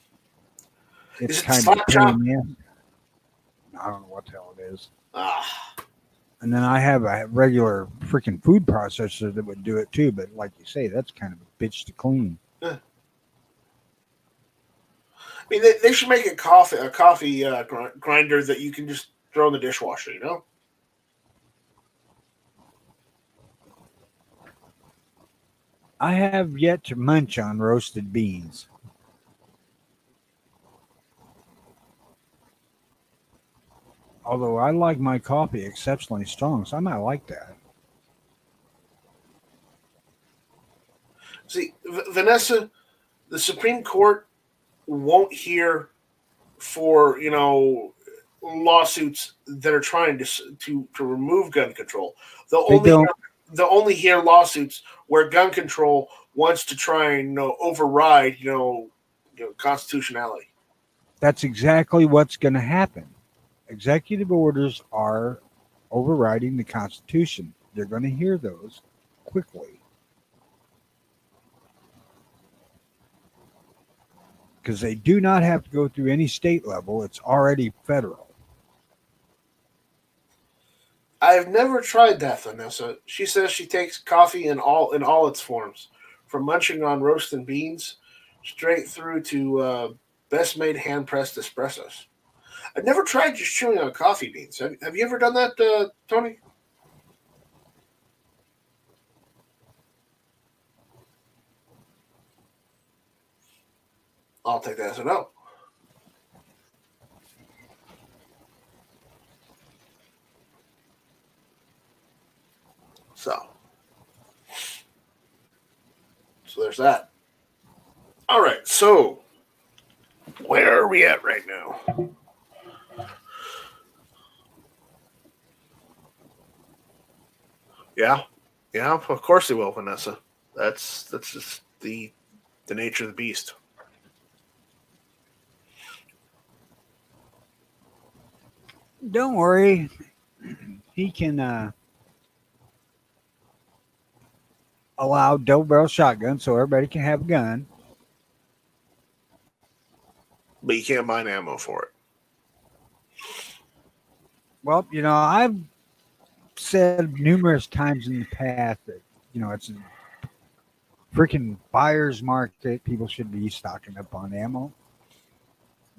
it's kind of a pain in the ass. I don't know what the hell it is. And then I have a regular freaking food processor that would do it too, but like you say, that's kind of a bitch to clean. I mean, they should make a coffee grinder that you can just throw in the dishwasher, I have yet to munch on roasted beans. Although I like my coffee exceptionally strong, so I might like that. See, Vanessa, the Supreme Court won't hear for lawsuits that are trying to remove gun control. They'll They only don't. they'll only hear lawsuits where gun control wants to try and override constitutionality. That's exactly what's going to happen. Executive orders are overriding the Constitution. They're going to hear those quickly because they do not have to go through any state level. It's already federal. I've never tried that, Vanessa. She says she takes coffee in all its forms, from munching on roast and beans, straight through to best made hand pressed espressos. I've never tried just chewing on coffee beans. Have you ever done that, Tony? I'll take that as a no. So there's that. All right. So where are we at right now? Yeah, yeah. Of course they will, Vanessa. That's just the nature of the beast. Don't worry. He can allow double barrel shotguns so everybody can have a gun. But you can't buy ammo for it. Well, I've said numerous times in the past that, it's a freaking buyer's market. People should be stocking up on ammo.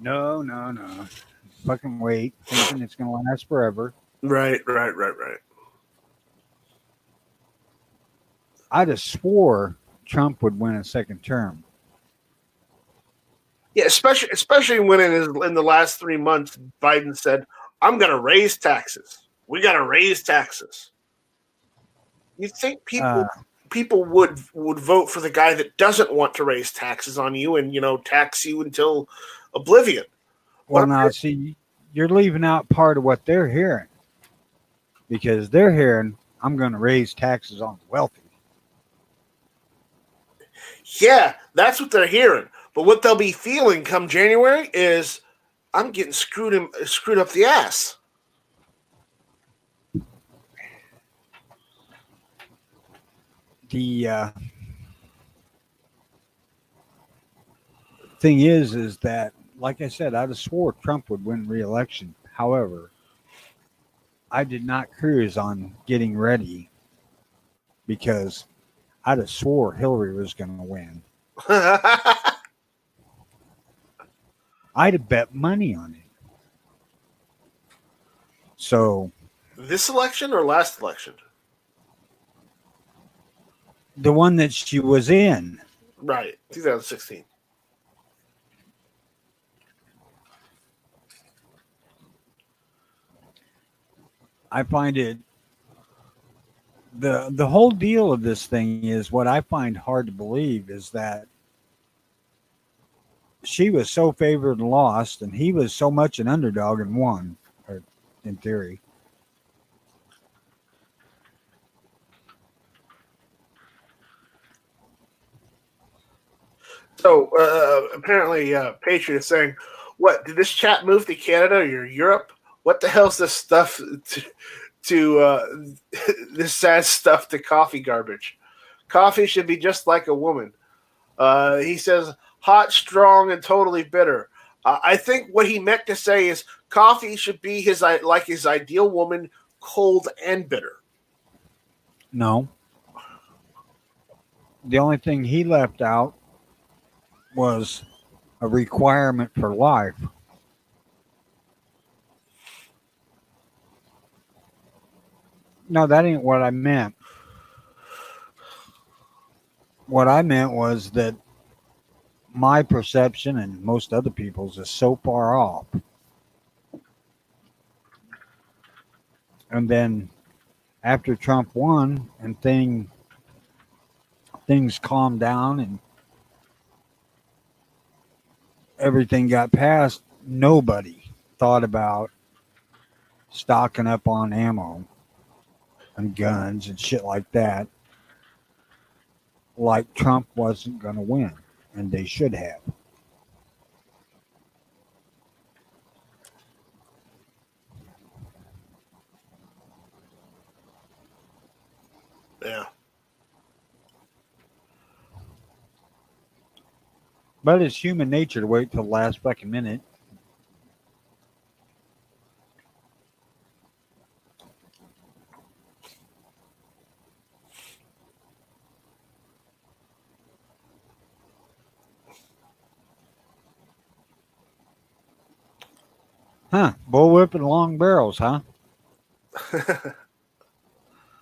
No. Fucking wait, thinking it's going to last forever. Right. I'd have swore Trump would win a second term. Yeah, especially when in the last 3 months, Biden said, "I'm going to raise taxes. We got to raise taxes." You think people would vote for the guy that doesn't want to raise taxes on you and tax you until oblivion? Well, now see, you're leaving out part of what they're hearing, because they're hearing, "I'm going to raise taxes on the wealthy." Yeah, that's what they're hearing. But what they'll be feeling come January is, I'm getting screwed up the ass. The thing is that, like I said, I'd have swore Trump would win re-election. However, I did not cruise on getting ready because I'd have swore Hillary was going to win. I'd have bet money on it. So, this election or last election? the one that she was in. Right, 2016. I find it, the whole deal of this thing is, what I find hard to believe is that she was so favored and lost, and he was so much an underdog and won, or in theory. So apparently, Patriot is saying, "What did this chat move to Canada or Europe? What the hell's this stuff to this sad stuff to coffee garbage? Coffee should be just like a woman." He says, "Hot, strong, and totally bitter." I think what he meant to say is coffee should be his ideal woman, cold and bitter. No. The only thing he left out was a requirement for life. No, that ain't what I meant. What I meant was that my perception and most other people's is so far off. And then after Trump won and thing things calmed down and everything got passed, nobody thought about stocking up on ammo and guns and shit like that. Like Trump wasn't going to win, and they should have. Yeah. But it's human nature to wait till the last fucking minute. Huh. Bullwhip and long barrels, huh?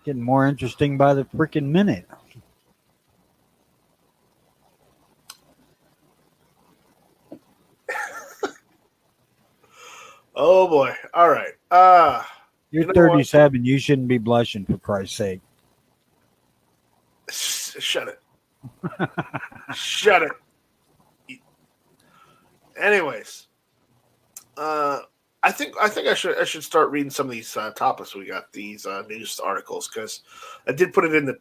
Getting more interesting by the freaking minute. Oh boy. All right. You're You know 37. You shouldn't be blushing, for Christ's sake. Shut it. Shut it. Anyways, I think I should start reading some of these topics we got, these news articles, because I did put it in the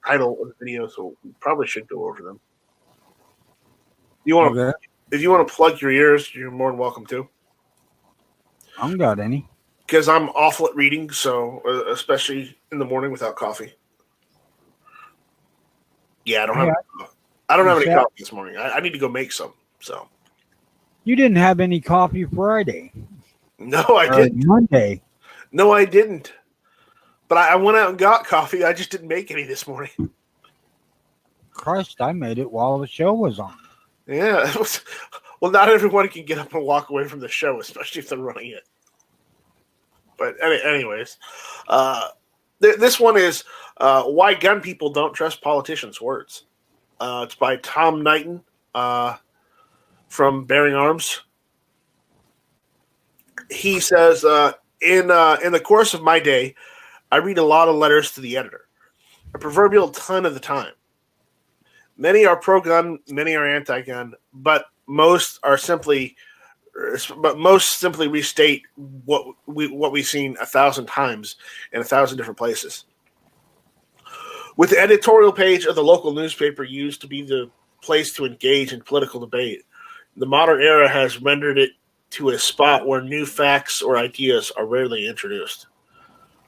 title of the video, so we probably should go over them. You want to, if you want to plug your ears, you're more than welcome to. I don't got any. Because I'm awful at reading, so especially in the morning without coffee. Yeah, I don't have any coffee this morning. I need to go make some. So you didn't have any coffee Friday. No, I didn't. Monday. No, I didn't. But I went out and got coffee. I just didn't make any this morning. Christ, I made it while the show was on. Yeah. Well, not everyone can get up and walk away from the show, especially if they're running it. But anyways, this one is Why Gun People Don't Trust Politicians' Words. It's by Tom Knighton from Bearing Arms. He says, in the course of my day, I read a lot of letters to the editor, a proverbial ton of the time. Many are pro-gun, many are anti-gun, but most simply restate what we've seen 1,000 times in 1,000 different places. With the editorial page of the local newspaper used to be the place to engage in political debate, the modern era has rendered it to a spot where new facts or ideas are rarely introduced.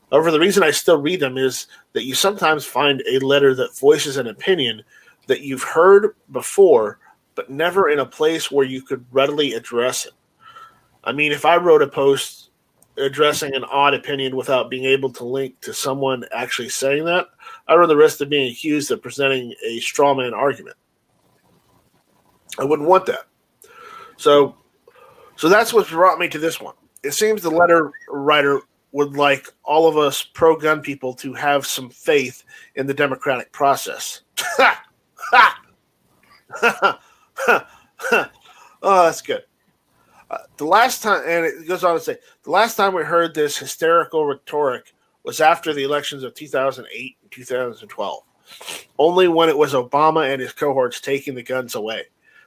However, the reason I still read them is that you sometimes find a letter that voices an opinion that you've heard before, but never in a place where you could readily address it. I mean, if I wrote a post addressing an odd opinion without being able to link to someone actually saying that, I run the risk of being accused of presenting a straw man argument. I wouldn't want that. So that's what brought me to this one. It seems the letter writer would like all of us pro-gun people to have some faith in the democratic process. Oh, that's good. The last time, and it goes on to say, the last time we heard this hysterical rhetoric was after the elections of 2008 and 2012, only when it was Obama and his cohorts taking the guns away.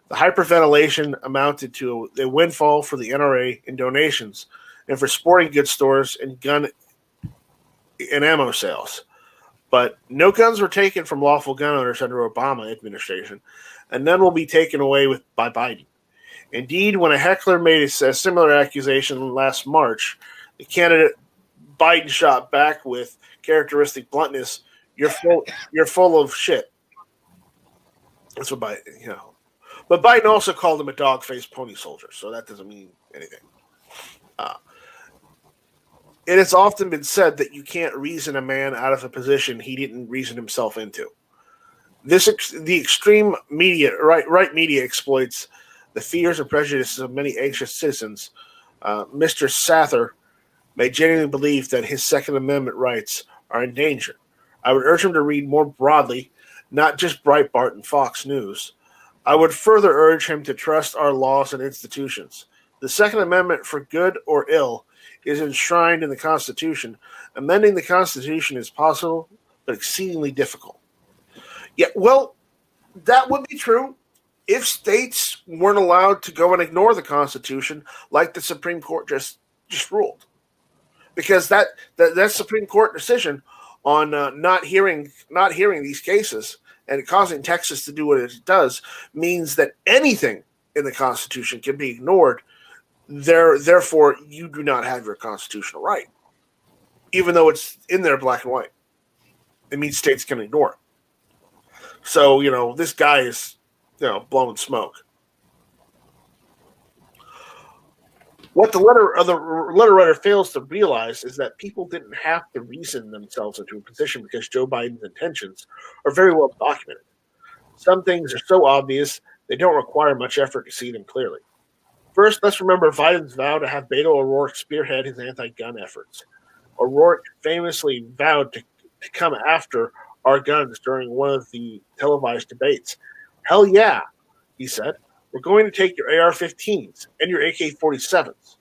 The hyperventilation amounted to a windfall for the NRA in donations and for sporting goods stores and gun and ammo sales. But no guns were taken from lawful gun owners under Obama administration, and none will be taken away by Biden. Indeed, when a heckler made a similar accusation last March, the candidate Biden shot back with characteristic bluntness, "You're full of shit." That's what Biden, But Biden also called him a dog-faced pony soldier, so that doesn't mean anything. It has often been said that you can't reason a man out of a position he didn't reason himself into. The extreme media, right media, exploits the fears and prejudices of many anxious citizens. Mr. Sather may genuinely believe that his Second Amendment rights are in danger. I would urge him to read more broadly, not just Breitbart and Fox News. I would further urge him to trust our laws and institutions. The Second Amendment, for good or ill, is enshrined in the Constitution. Amending the Constitution is possible, but exceedingly difficult. Yeah, well, that would be true if states weren't allowed to go and ignore the Constitution like the Supreme Court just ruled. Because that Supreme Court decision on not hearing these cases and causing Texas to do what it does means that anything in the Constitution can be ignored. Therefore, you do not have your constitutional right, even though it's in there black and white. It means states can ignore it. So this guy is blowing smoke. What the letter writer fails to realize is that people didn't have to reason themselves into a position because Joe Biden's intentions are very well documented. Some things are so obvious they don't require much effort to see them clearly. First, let's remember Biden's vow to have Beto O'Rourke spearhead his anti-gun efforts. O'Rourke famously vowed to come after our guns during one of the televised debates. Hell yeah, he said. We're going to take your AR-15s and your AK-47s.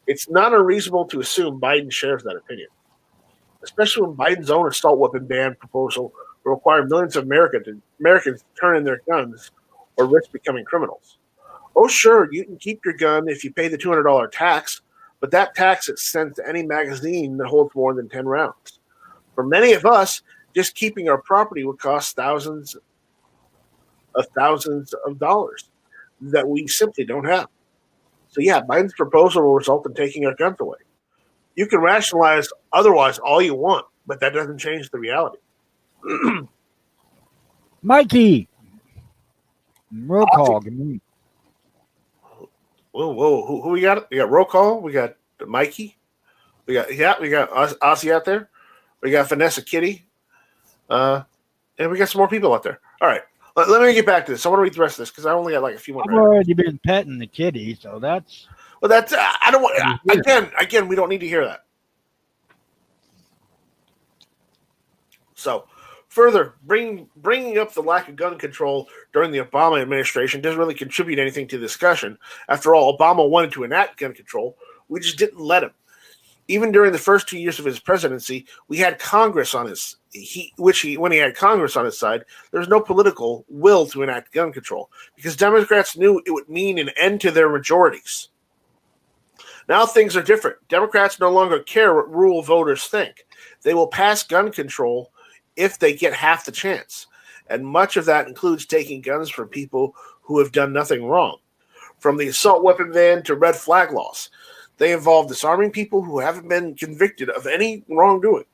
It's not unreasonable to assume Biden shares that opinion, especially when Biden's own assault weapon ban proposal will require millions of Americans to turn in their guns or risk becoming criminals. Oh, sure, you can keep your gun if you pay the $200 tax, but that tax is sent to any magazine that holds more than 10 rounds. For many of us, just keeping our property would cost thousands of dollars that we simply don't have. So yeah, Biden's proposal will result in taking our guns away. You can rationalize otherwise all you want, but that doesn't change the reality. Mikey, roll call. Whoa! Who we got? We got roll call. We got Mikey. We got Ozzy out there. We got Vanessa Kitty. And we got some more people out there. All right. Let me get back to this. I want to read the rest of this because I only got like a few more. I've already been petting the kitty, so that's. Well, that's. I don't want. Again, we don't need to hear that. So, further, bringing up the lack of gun control during the Obama administration doesn't really contribute anything to the discussion. After all, Obama wanted to enact gun control. We just didn't let him. Even during the first 2 years of his presidency, we had Congress on his. When he had Congress on his side, there was no political will to enact gun control because Democrats knew it would mean an end to their majorities. Now things are different. Democrats no longer care what rural voters think. They will pass gun control if they get half the chance, and much of that includes taking guns from people who have done nothing wrong. From the assault weapon ban to red flag laws, they involve disarming people who haven't been convicted of any wrongdoing.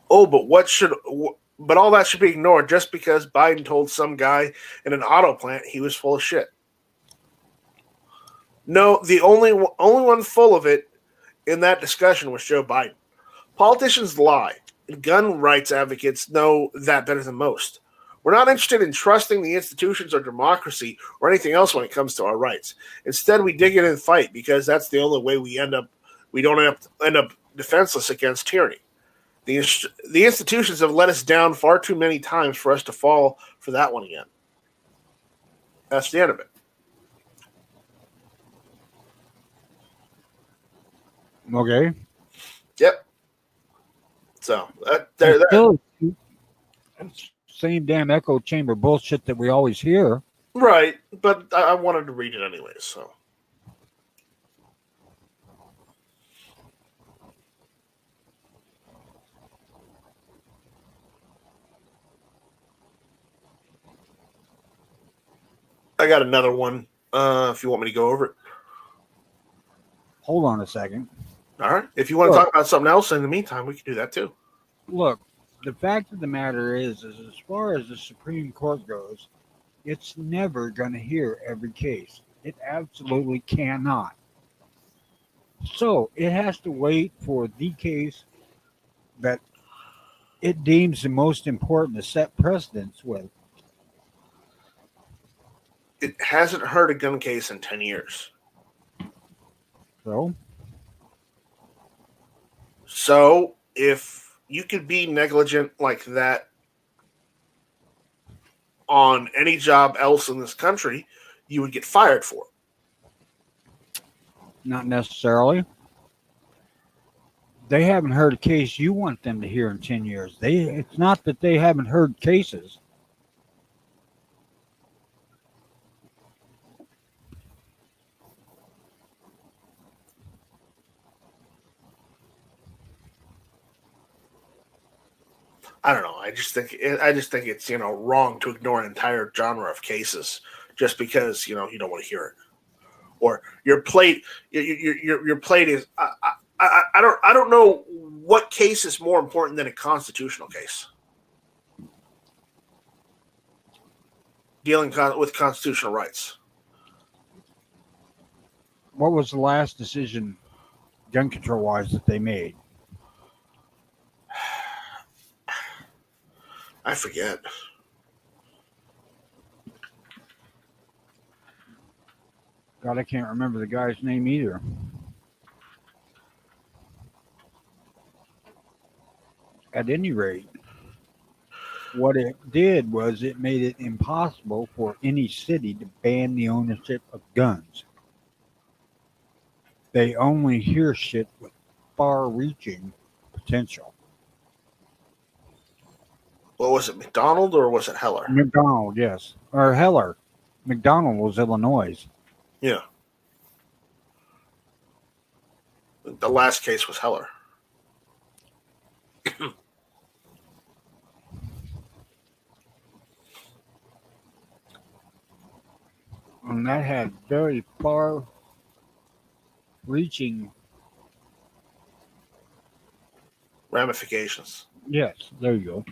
Oh, but all that should be ignored just because Biden told some guy in an auto plant he was full of shit. No, the only one full of it in that discussion was Joe Biden. Politicians lie, and gun rights advocates know that better than most. We're not interested in trusting the institutions or democracy or anything else when it comes to our rights. Instead, we dig in and fight because that's the only way we don't end up defenseless against tyranny. The institutions have let us down far too many times for us to fall for that one again. That's the end of it. Okay. Yep. So same damn echo chamber bullshit that we always hear. Right, but I wanted to read it anyways, so. I got another one, if you want me to go over it. Hold on a second. All right. If you want to talk about something else in the meantime, we can do that too. Look, the fact of the matter is as far as the Supreme Court goes, it's never going to hear every case. It absolutely cannot. So it has to wait for the case that it deems the most important to set precedents with. It hasn't heard a gun case in 10 years. So if you could be negligent like that on any job else in this country, you would get fired for it. Not necessarily. They haven't heard a case you want them to hear in 10 years. It's not that they haven't heard cases. I don't know. I just think it's wrong to ignore an entire genre of cases just because you don't want to hear it, or your plate your plate is. I don't know what case is more important than a constitutional case dealing with constitutional rights. What was the last decision, gun control wise, that they made? I forget. God, I can't remember the guy's name either. At any rate, what it did was it made it impossible for any city to ban the ownership of guns. They only hear shit with far-reaching potential. What was it, McDonald or was it Heller? McDonald, yes. Or Heller. McDonald was Illinois. Yeah. The last case was Heller. And that had very far-reaching... ramifications. Yes, there you go.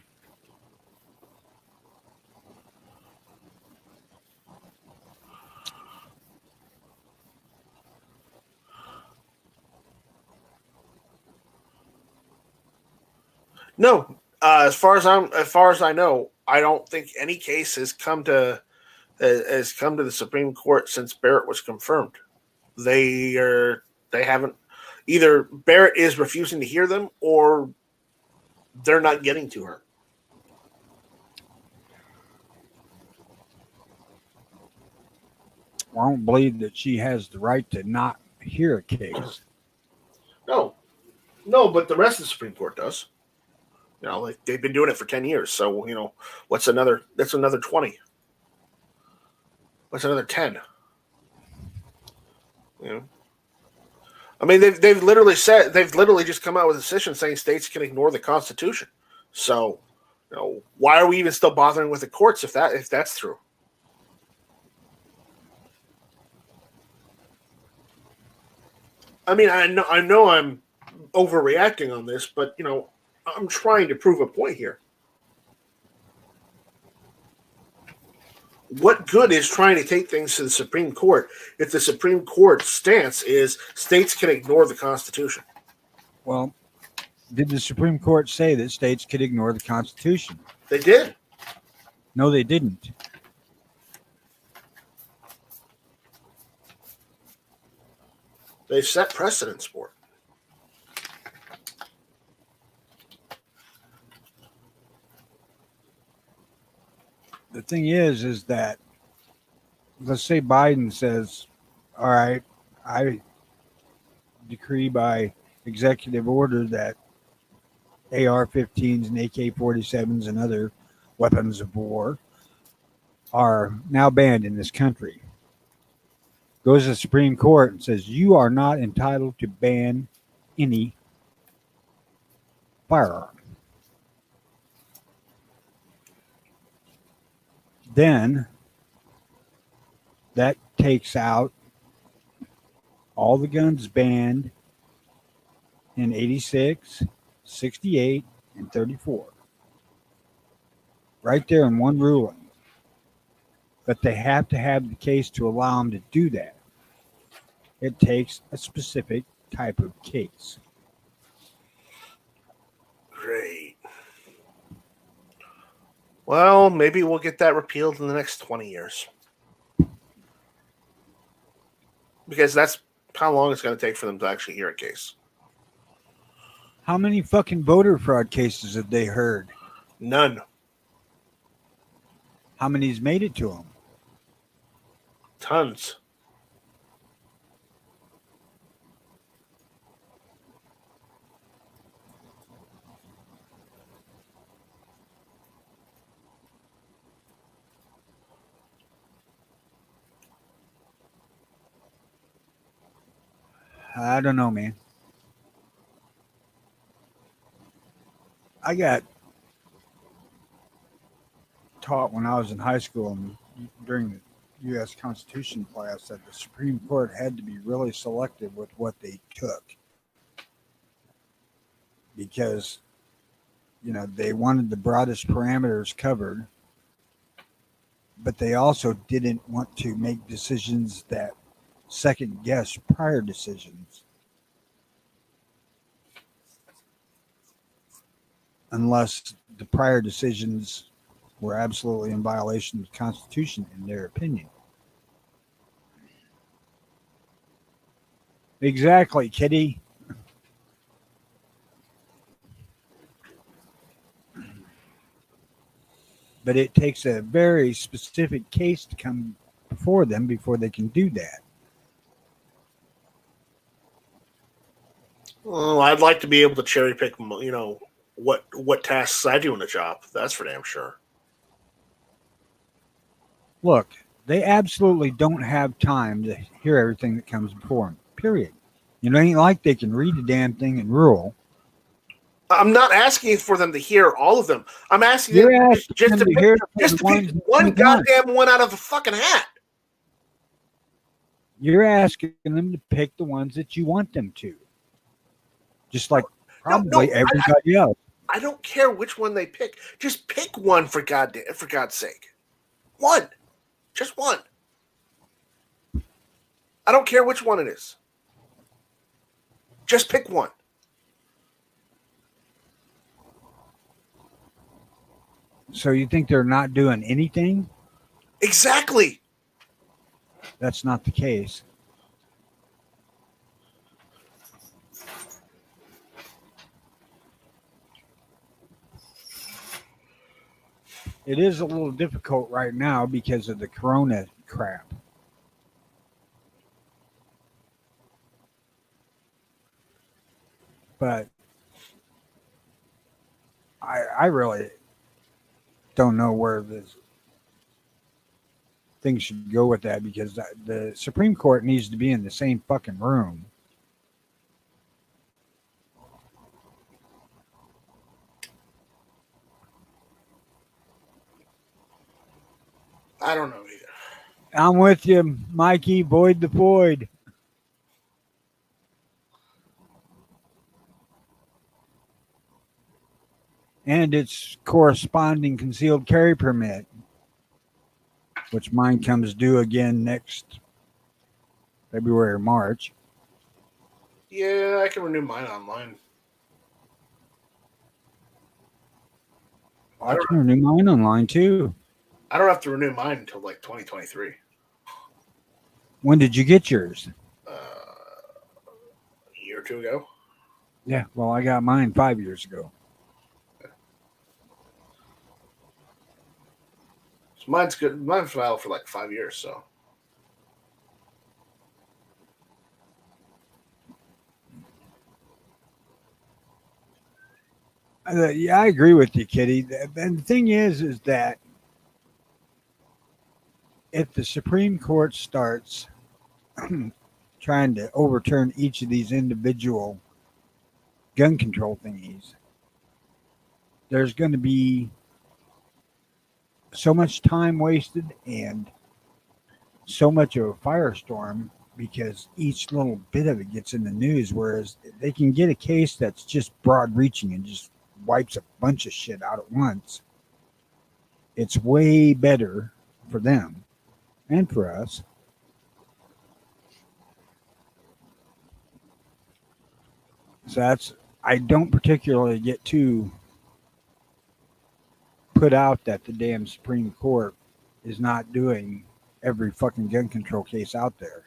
No, as far as I know, I don't think any case has come to the Supreme Court since Barrett was confirmed. They haven't, either Barrett is refusing to hear them or they're not getting to her. I don't believe that she has the right to not hear a case. No, but the rest of the Supreme Court does. Like they've been doing it for 10 years. So, that's another 20. What's another 10? I mean, they've literally just come out with a decision saying states can ignore the Constitution. So, why are we even still bothering with the courts if that's true? I mean, I know I'm overreacting on this, but I'm trying to prove a point here. What good is trying to take things to the Supreme Court if the Supreme Court's stance is states can ignore the Constitution? Well, did the Supreme Court say that states could ignore the Constitution? They did. No, they didn't. They set precedents for it. The thing is that, let's say Biden says, all right, I decree by executive order that AR-15s and AK-47s and other weapons of war are now banned in this country. Goes to the Supreme Court and says, you are not entitled to ban any firearm. Then that takes out all the guns banned in 86, 68, and 34. Right there in one ruling. But they have to have the case to allow them to do that. It takes a specific type of case. Great. Well, maybe we'll get that repealed in the next 20 years. Because that's how long it's going to take for them to actually hear a case. How many fucking voter fraud cases have they heard? None. How many's made it to them? Tons. I don't know, man. I got taught when I was in high school and during the U.S. Constitution class that the Supreme Court had to be really selective with what they took because, they wanted the broadest parameters covered, but they also didn't want to make decisions that second guess prior decisions unless the prior decisions were absolutely in violation of the Constitution in their opinion. Exactly, Kitty. But it takes a very specific case to come before them before they can do that. Well, I'd like to be able to cherry pick, what tasks I do in a job. That's for damn sure. Look, they absolutely don't have time to hear everything that comes before them, period. It ain't like they can read the damn thing and rule. I'm not asking for them to hear all of them. I'm asking You're them asking just them to to hear pick one goddamn one out of a fucking hat. You're asking them to pick the ones that you want them to. Just like probably everybody else. I don't care which one they pick. Just pick one for God's sake. One. Just one. I don't care which one it is. Just pick one. So you think they're not doing anything? Exactly. That's not the case. It is a little difficult right now because of the corona crap. But I really don't know where this thing should go with that because the Supreme Court needs to be in the same fucking room. I don't know either. I'm with you, Mikey. Void the void. And its corresponding concealed carry permit, which mine comes due again next February or March. Yeah, I can renew mine online. I can renew mine online too. I don't have to renew mine until like 2023. When did you get yours? A year or two ago. Yeah, well, I got mine 5 years ago. So mine's good. Mine's valid for like 5 years, so. Yeah, I agree with you, Kitty. And the thing is that if the Supreme Court starts trying to overturn each of these individual gun control thingies, there's going to be so much time wasted and so much of a firestorm because each little bit of it gets in the news, whereas they can get a case that's just broad reaching and just wipes a bunch of shit out at once. It's way better for them and for us. So I don't particularly get too put out that the damn Supreme Court is not doing every fucking gun control case out there.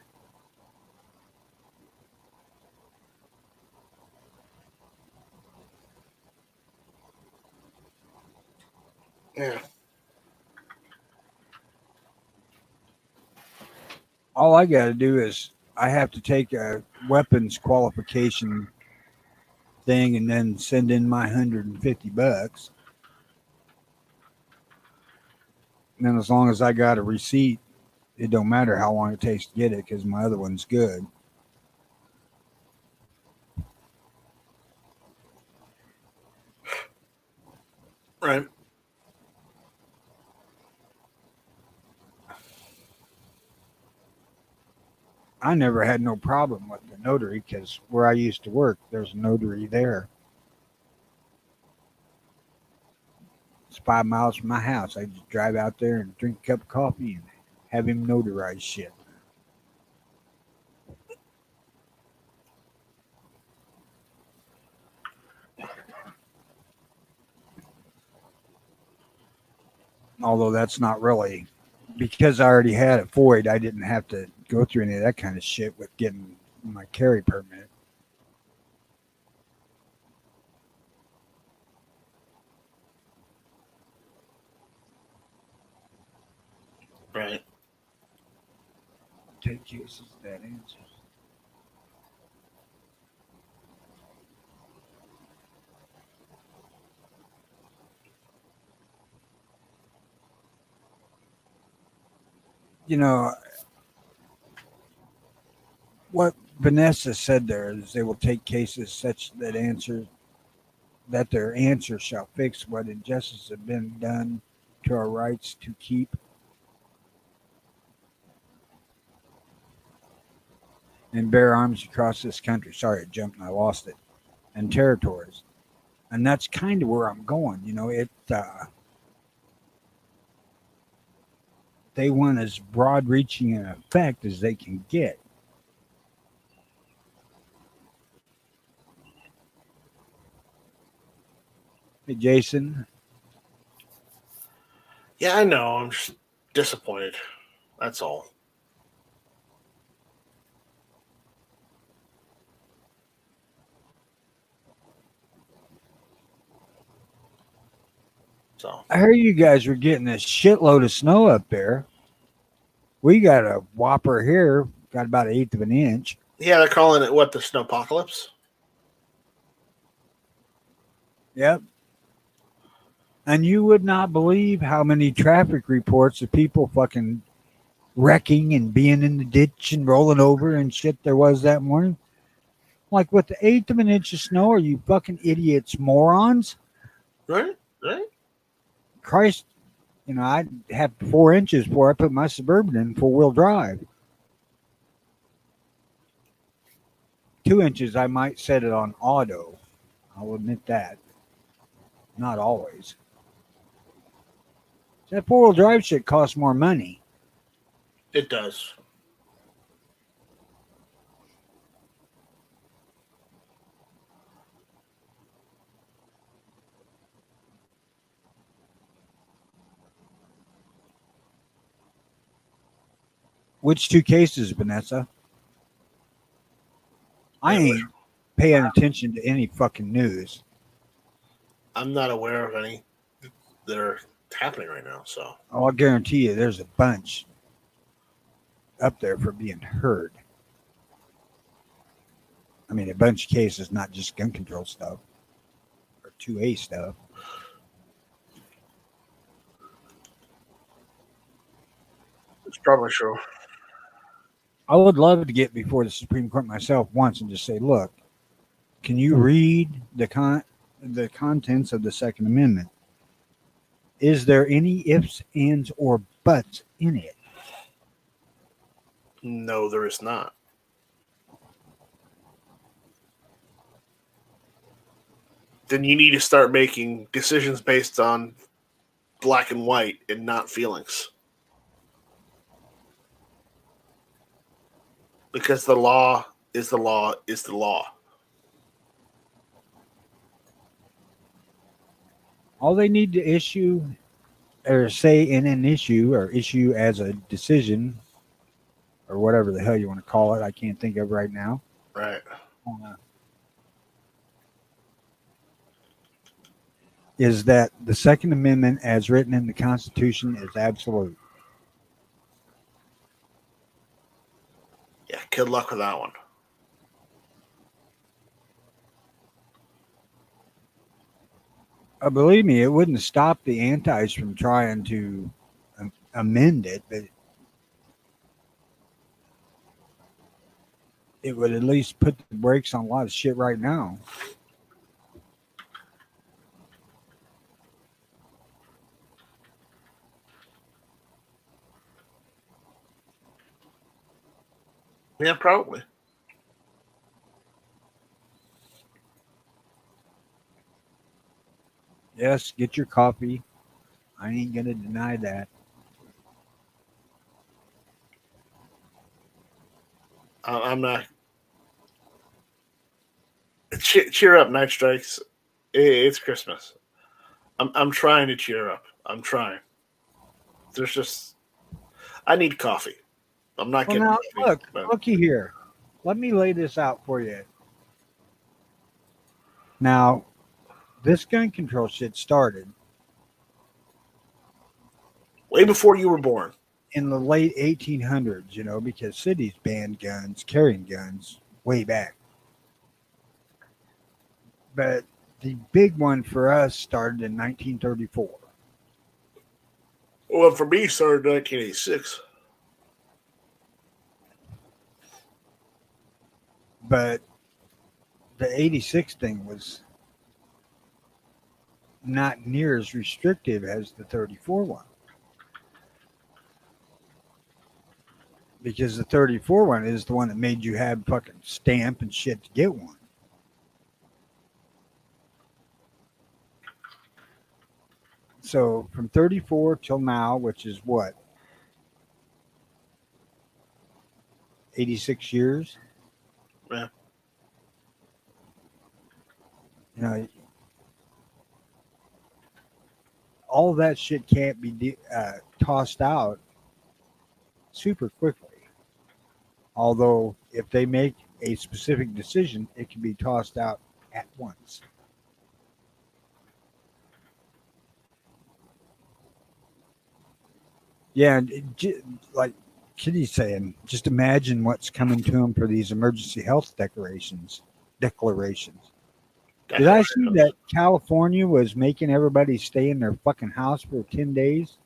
Yeah. All I got to do is I have to take a weapons qualification thing and then send in my $150. And then as long as I got a receipt, it don't matter how long it takes to get it because my other one's good. Right. I never had no problem with the notary because where I used to work, there's a notary there. It's 5 miles from my house. I just drive out there and drink a cup of coffee and have him notarize shit. Although that's not really because I already had a Floyd, I didn't have to go through any of that kind of shit with getting my carry permit. Right. Take cases that answers. You know, what Vanessa said there is they will take cases such that their answer shall fix what injustice have been done to our rights to keep and bear arms across this country. Sorry, it jumped and I lost it. And territories. And that's kind of where I'm going. You know, they want as broad reaching an effect as they can get. Hey, Jason. Yeah, I know. I'm just disappointed. That's all. So I heard you guys were getting a shitload of snow up there. We got a whopper here, got about 1/8 of an inch. yeah, they're calling it what, the snowpocalypse? Yep. And you would not believe how many traffic reports of people fucking wrecking and being in the ditch and rolling over and shit there was that morning. Like, with the 1/8 of an inch of snow, are you fucking idiots, morons? Right. Right. Christ, you know, I had 4 inches before I put my Suburban in 4-wheel drive. 2 inches, I might set it on auto. I'll admit that. Not always. That 4-wheel drive shit costs more money. It does. Which 2 cases, Vanessa? I ain't paying attention to any fucking news. I'm not aware of any that are happening right now. So Oh, I'll guarantee you there's a bunch up there for being heard. I mean, a bunch of cases, not just gun control stuff or 2A stuff. it's probably true. I would love to get before the Supreme Court myself once and just say, look, can you read the contents of the Second Amendment? Is there any ifs, ands, or buts in it? No, there is not. Then you need to start making decisions based on black and white and not feelings. Because the law is the law is the law. All they need to issue or say in an issue or issue as a decision or whatever the hell you want to call it, I can't think of right now. Right. Is that the Second Amendment as written in the Constitution is absolute. Yeah, good luck with that one. Believe me, it wouldn't stop the antis from trying to amend it, but it would at least put the brakes on a lot of shit right now. Yeah, probably. Yes, get your coffee. I ain't gonna deny that. I'm not. Cheer up, Night Strikes. It's Christmas. I'm trying to cheer up. I'm trying. There's just I need coffee. I'm not Well, getting now coffee, look, but looky here. Let me lay this out for you. Now, this gun control shit started way before you were born. in the late 1800s, because cities banned guns, carrying guns way back. But the big one for us started in 1934. Well, for me, it started in 1986. But the 86 thing was not near as restrictive as the 34 one. Because the 34 one is the one that made you have fucking stamp and shit to get one. So from 34 till now, which is what? 86 years? Yeah. All of that shit can't be tossed out super quickly. Although, if they make a specific decision, it can be tossed out at once. Yeah, like Kitty's saying, just imagine what's coming to them for these emergency health declarations. Did I see that California was making everybody stay in their fucking house for 10 days?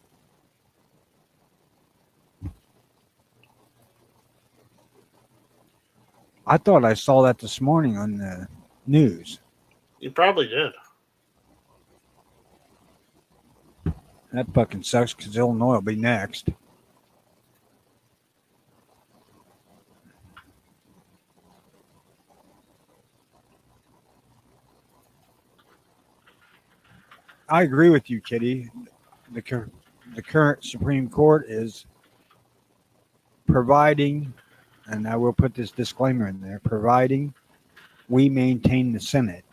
I thought I saw that this morning on the news. You probably did. That fucking sucks because Illinois will be next. I agree with you, Kitty. The current Supreme Court is providing, and I will put this disclaimer in there, providing we maintain the Senate,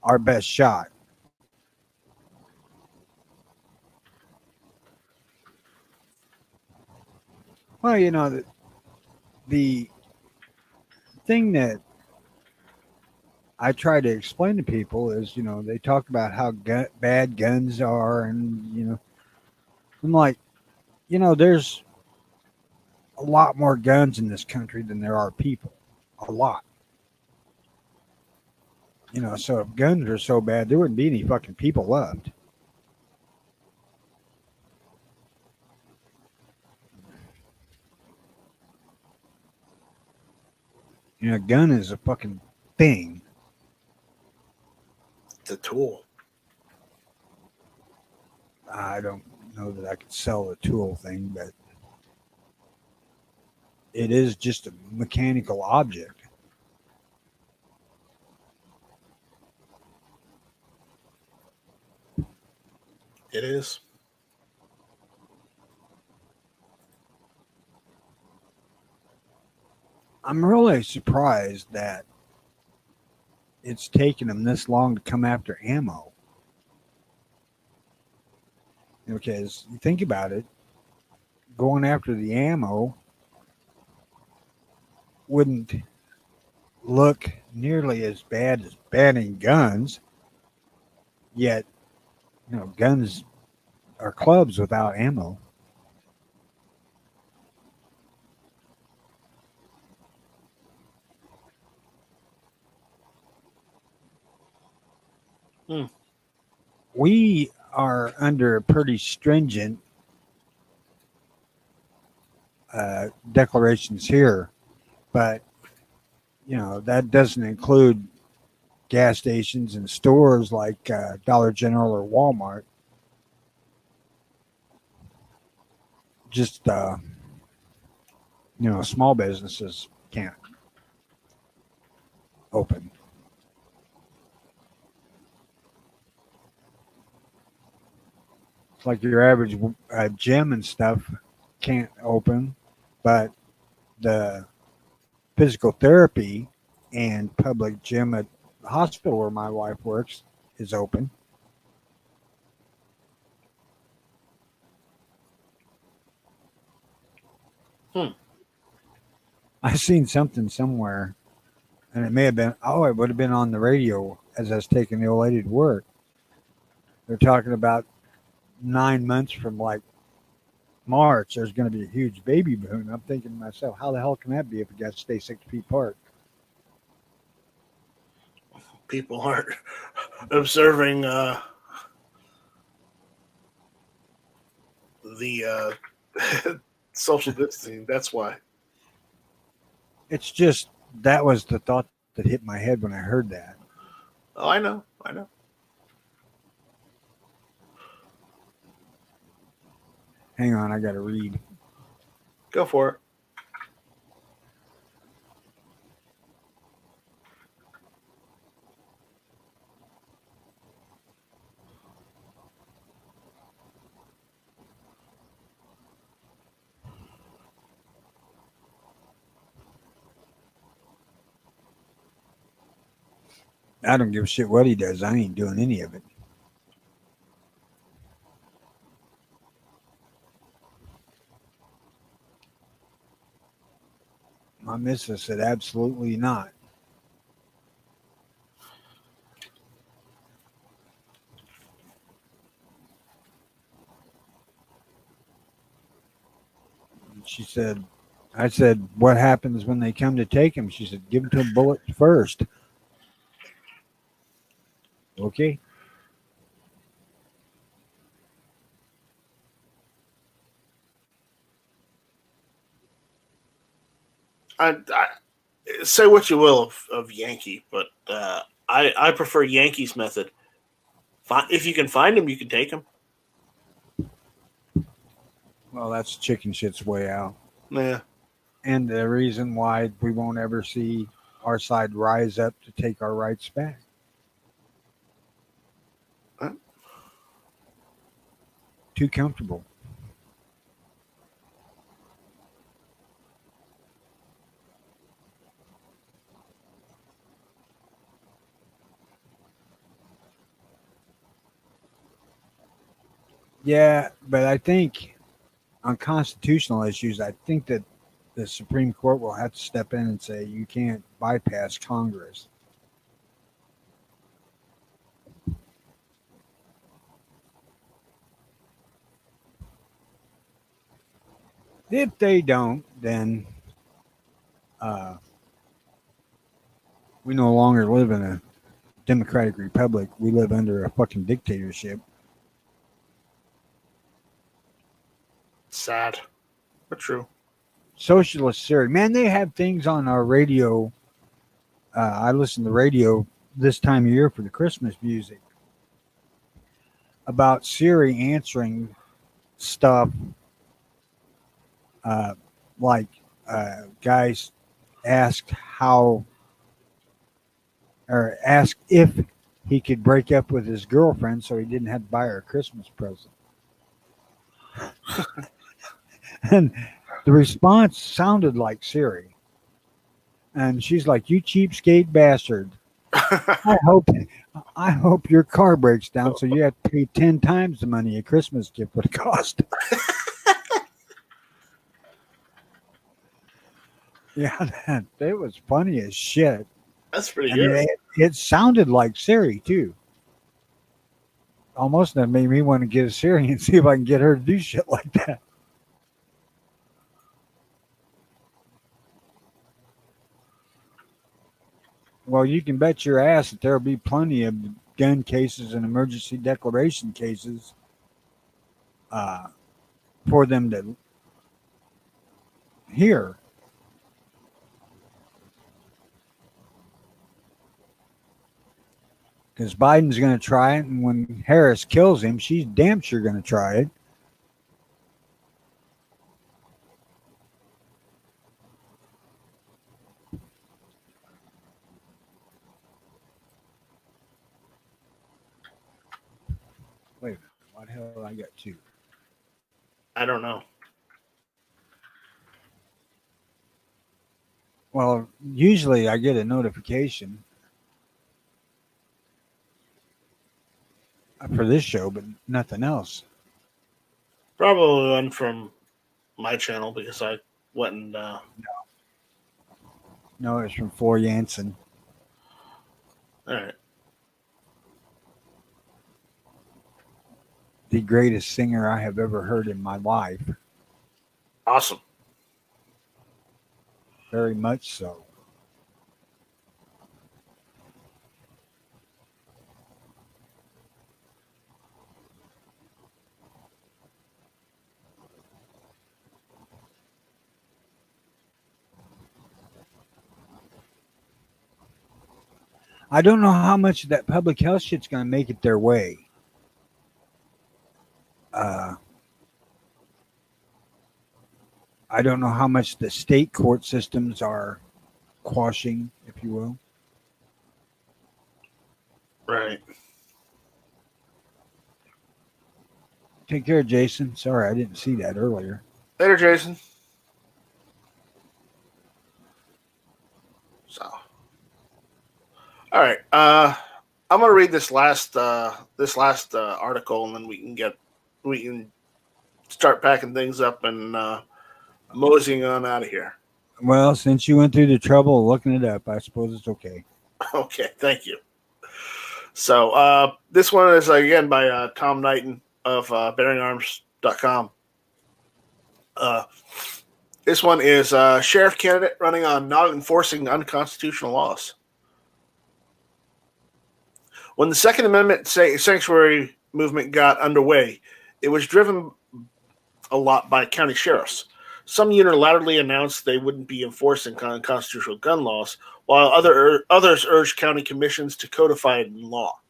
our best shot. Well, the thing that I try to explain to people is, they talk about how bad guns are, and I'm like, there's a lot more guns in this country than there are people. A lot. So if guns are so bad, there wouldn't be any fucking people left. A gun is a fucking thing. It's a tool. I don't know that I could sell the tool thing, but it is just a mechanical object. It is. I'm really surprised that it's taken them this long to come after ammo. Because you think about it, going after the ammo wouldn't look nearly as bad as banning guns. Yet, guns are clubs without ammo. We are under pretty stringent declarations here, but that doesn't include gas stations and stores like Dollar General or Walmart. Just small businesses can't open. It's like your average gym and stuff can't open, but the physical therapy and public gym at the hospital where my wife works is open. I seen something somewhere, and it may have been, it would have been on the radio as I was taking the old lady to work. They're talking about 9 months from like March, there's going to be a huge baby boom. I'm thinking to myself, how the hell can that be if we got to stay 6 feet apart? People aren't observing the social distancing. That's why. It's just that was the thought that hit my head when I heard that. Oh, I know. Hang on, I got to read. Go for it. I don't give a shit what he does. I ain't doing any of it. My missus said absolutely not. She said, I said, what happens when they come to take him? She said, give him to a bullet first. Okay. I say what you will of Yankee, but I prefer Yankee's method. If you can find him, you can take him. Well, that's chicken shit's way out. Yeah. And the reason why we won't ever see our side rise up to take our rights back. Huh? Too comfortable. Yeah, but I think on constitutional issues, I think that the Supreme Court will have to step in and say you can't bypass Congress. If they don't, then we no longer live in a democratic republic. We live under a fucking dictatorship. Sad, but true. Socialist theory. Man, they have things on our radio. I listen to radio this time of year for the Christmas music about Siri answering stuff like guys asked if he could break up with his girlfriend so he didn't have to buy her a Christmas present. And the response sounded like Siri. And she's like, "You cheapskate bastard. I hope your car breaks down so you have to pay 10 times the money a Christmas gift would cost." Yeah, that was funny as shit. That's pretty good. It sounded like Siri too. Almost that made me want to get a Siri and see if I can get her to do shit like that. Well, you can bet your ass that there'll be plenty of gun cases and emergency declaration cases for them to hear. Because Biden's going to try it, and when Harris kills him, she's damn sure going to try it. Wait a minute. Why the hell I got two? I don't know. Well, usually I get a notification for this show, but nothing else. Probably one from my channel because I went and. No, it's from Floor Jansen. All right. The greatest singer I have ever heard in my life. Awesome. Very much so. I don't know how much of that public health shit's going to make it their way. I don't know how much the state court systems are quashing, if you will. Right. Take care, Jason. Sorry, I didn't see that earlier. Later, Jason. So, all right. I'm gonna read this last article, and then we can start packing things up and moseying on out of here. Well, since you went through the trouble of looking it up, I suppose it's okay. Okay, thank you. So this one is again by Tom Knighton of BearingArms.com. This one is sheriff candidate running on not enforcing unconstitutional laws. When the Second Amendment sanctuary movement got underway, it was driven a lot by county sheriffs. Some unilaterally announced they wouldn't be enforcing constitutional gun laws, while others urged county commissions to codify it in law.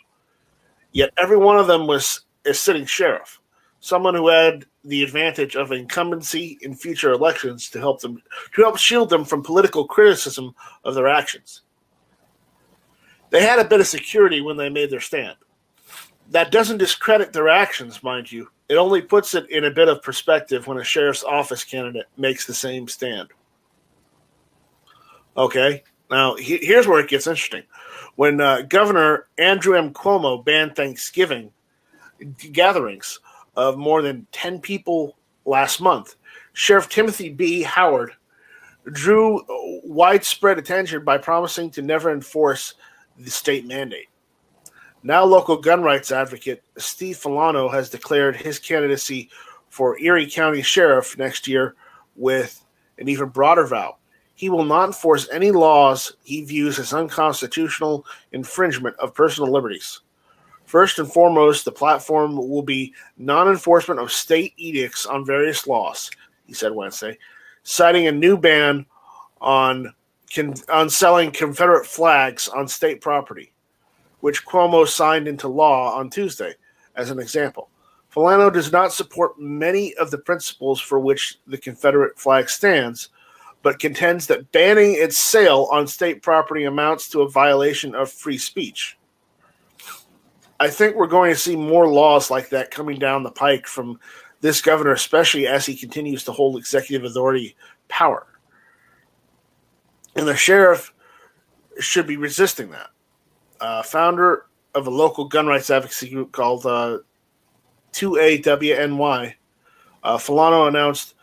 Yet every one of them was a sitting sheriff, someone who had the advantage of incumbency in future elections to help shield them from political criticism of their actions. They had a bit of security when they made their stand. That doesn't discredit their actions, mind you. It only puts it in a bit of perspective when a sheriff's office candidate makes the same stand. Okay, now here's where it gets interesting. When Governor Andrew M. Cuomo banned Thanksgiving gatherings of more than 10 people last month, Sheriff Timothy B. Howard drew widespread attention by promising to never enforce the state mandate. Now local gun rights advocate Steve Filano has declared his candidacy for Erie County Sheriff next year with an even broader vow. He will not enforce any laws he views as unconstitutional infringement of personal liberties. First and foremost, the platform will be non-enforcement of state edicts on various laws, he said Wednesday, citing a new ban on selling Confederate flags on state property, which Cuomo signed into law on Tuesday, as an example. Filano does not support many of the principles for which the Confederate flag stands, but contends that banning its sale on state property amounts to a violation of free speech. I think we're going to see more laws like that coming down the pike from this governor, especially as he continues to hold executive authority power. And the sheriff should be resisting that. Founder of a local gun rights advocacy group called 2AWNY, Filano announced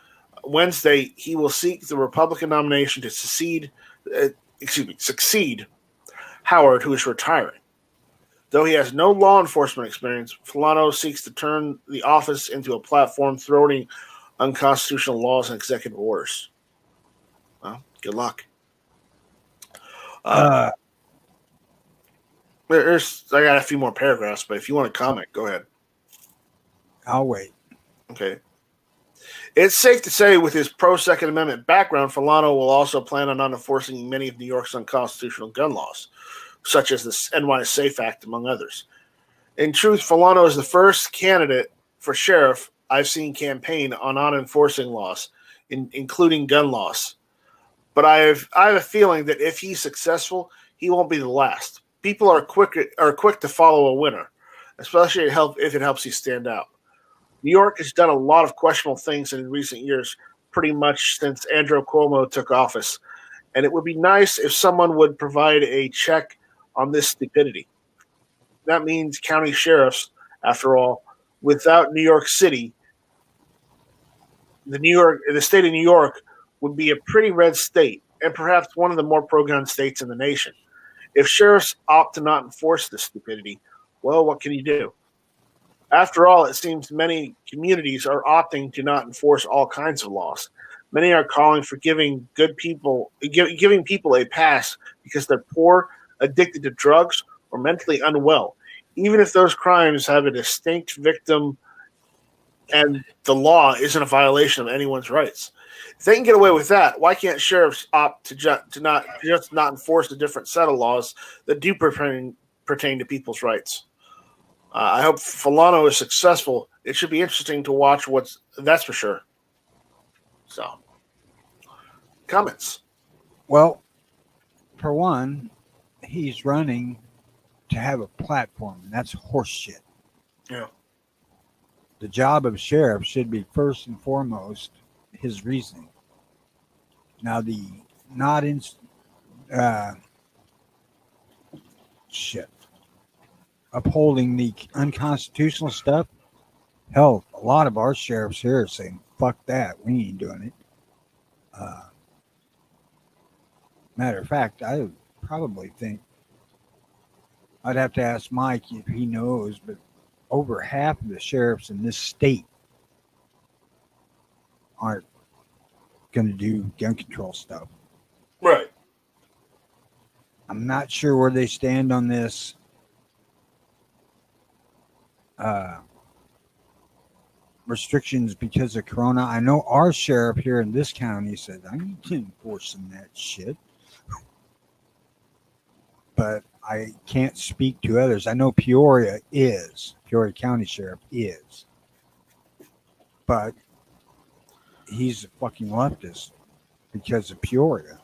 Wednesday he will seek the Republican nomination to succeed Howard, who is retiring. Though he has no law enforcement experience, Filano seeks to turn the office into a platform thwarting unconstitutional laws and executive orders. Well, good luck. I got a few more paragraphs, but if you want to comment, go ahead. I'll wait. Okay. It's safe to say with his pro-Second Amendment background, Filano will also plan on not enforcing many of New York's unconstitutional gun laws, such as the NY SAFE Act, among others. In truth, Filano is the first candidate for sheriff I've seen campaign on not enforcing laws, including gun laws. But I have a feeling that if he's successful, he won't be the last. People are quick to follow a winner. especially if it helps you stand out. New York has done a lot of questionable things in recent years, pretty much since Andrew Cuomo took office, and it would be nice if someone would provide a check on this stupidity. That means county sheriffs, after all. Without New York City, the state of New York would be a pretty red state, and perhaps one of the more pro-gun states in the nation. If sheriffs opt to not enforce this stupidity, well, what can you do? After all, it seems many communities are opting to not enforce all kinds of laws. Many are calling for giving people a pass because they're poor, addicted to drugs, or mentally unwell, even if those crimes have a distinct victim and the law isn't a violation of anyone's rights. If they can get away with that, why can't sheriffs opt to not enforce a different set of laws that do pertain to people's rights? I hope Filano is successful. It should be interesting to watch that's for sure. So, comments? Well, for one, he's running to have a platform, and that's horseshit. Yeah. The job of sheriff should be first and foremost his reasoning. Now, upholding the unconstitutional stuff. Hell, a lot of our sheriffs here are saying, "Fuck that, we ain't doing it." Matter of fact, I probably think I'd have to ask Mike if he knows, but over half of the sheriffs in this state aren't going to do gun control stuff. Right. I'm not sure where they stand on this. Restrictions because of Corona. I know our sheriff here in this county said, I need to enforce that shit. But I can't speak to others. I know Peoria County Sheriff is. But he's a fucking leftist because of Peoria.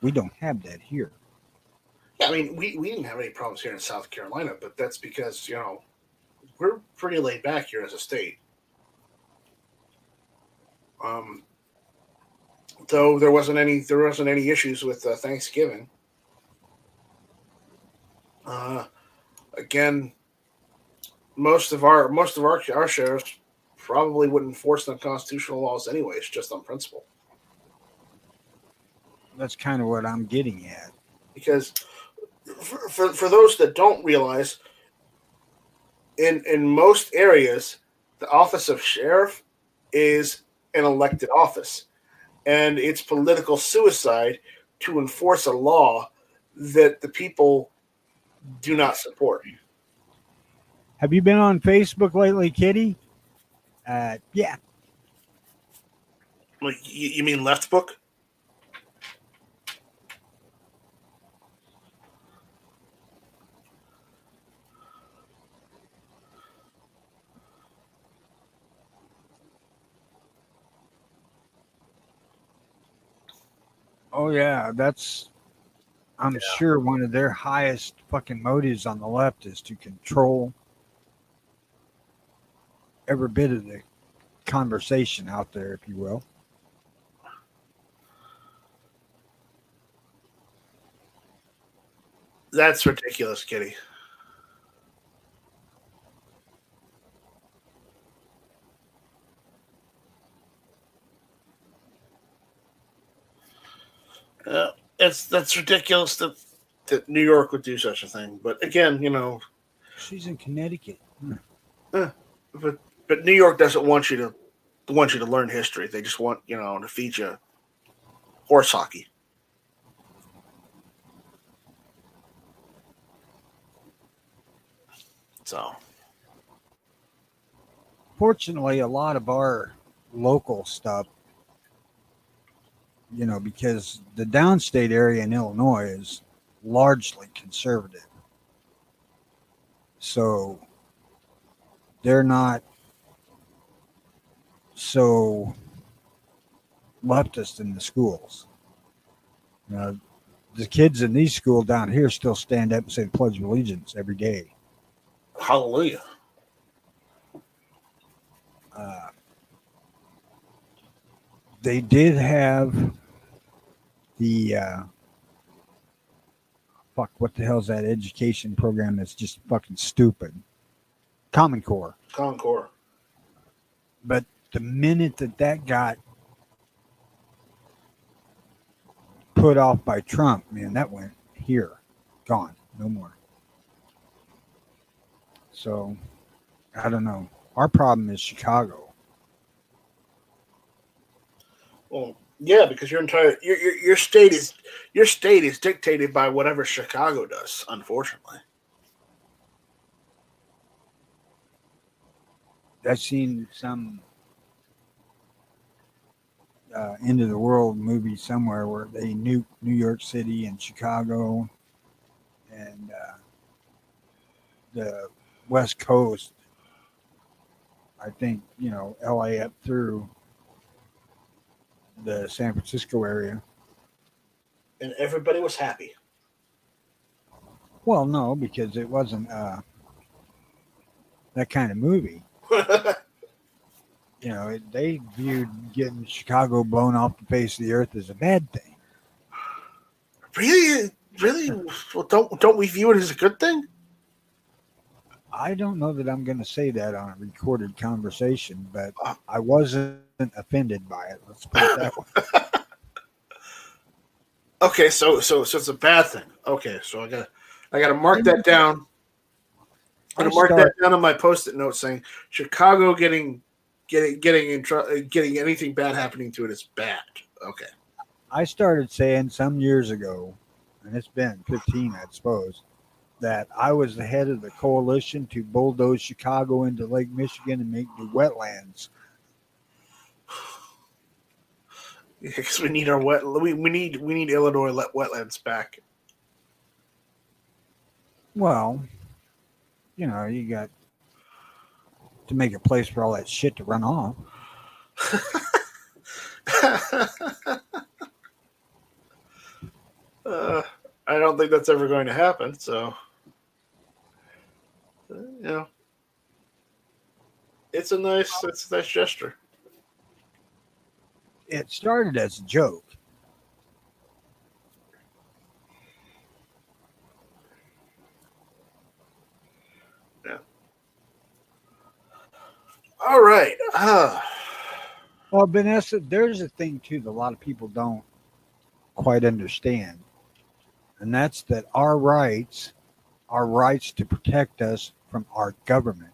We don't have that here. Yeah, I mean, we didn't have any problems here in South Carolina, but that's because, we're pretty laid back here as a state. Though there wasn't any issues with Thanksgiving. Again, most of our sheriffs probably wouldn't enforce the constitutional laws anyways, just on principle. That's kind of what I'm getting at. Because for those that don't realize, in most areas, the office of sheriff is an elected office, and it's political suicide to enforce a law that the people do not support. Have you been on Facebook lately, Kitty? Yeah. Like, you mean Left Book? Oh, yeah. I'm sure one of their highest fucking motives on the left is to control every bit of the conversation out there, if you will. That's ridiculous, Kitty. That's ridiculous that New York would do such a thing. But again, she's in Connecticut. But New York doesn't want you to learn history. They just want to feed you horse hockey. So, fortunately, a lot of our local stuff, because the downstate area in Illinois is largely conservative. So they're not so leftist in the schools. The kids in these schools down here still stand up and say the Pledge of Allegiance every day. Hallelujah. They did have the fuck. What the hell's that education program that's just fucking stupid? Common Core. Concord. But the minute that got put off by Trump, man, that went here, gone, no more. So I don't know. Our problem is Chicago. Well, yeah, because your state is dictated by whatever Chicago does. Unfortunately, I've seen some end of the world movie somewhere where they nuked New York City and Chicago and the West Coast. I think, LA up through the San Francisco area. and everybody was happy. Well, no, because it wasn't that kind of movie. They viewed getting Chicago blown off the face of the earth as a bad thing. Really? Well, don't we view it as a good thing? I don't know that I'm going to say that on a recorded conversation, but I wasn't offended by it. Let's put it that way. Okay, so it's a bad thing. Okay, so I gotta mark that down. I'm gonna mark that down on my post-it note saying Chicago getting anything bad happening to it is bad. Okay. I started saying some years ago, and it's been 15, I suppose, that I was the head of the coalition to bulldoze Chicago into Lake Michigan and make new wetlands. Because we need our we need Illinois wetlands back. Well, you got to make a place for all that shit to run off. I don't think that's ever going to happen. So, it's a nice gesture. It started as a joke. Yeah. All right. Well, Vanessa, there's a thing too that a lot of people don't quite understand, and that's that our rights to protect us from our government.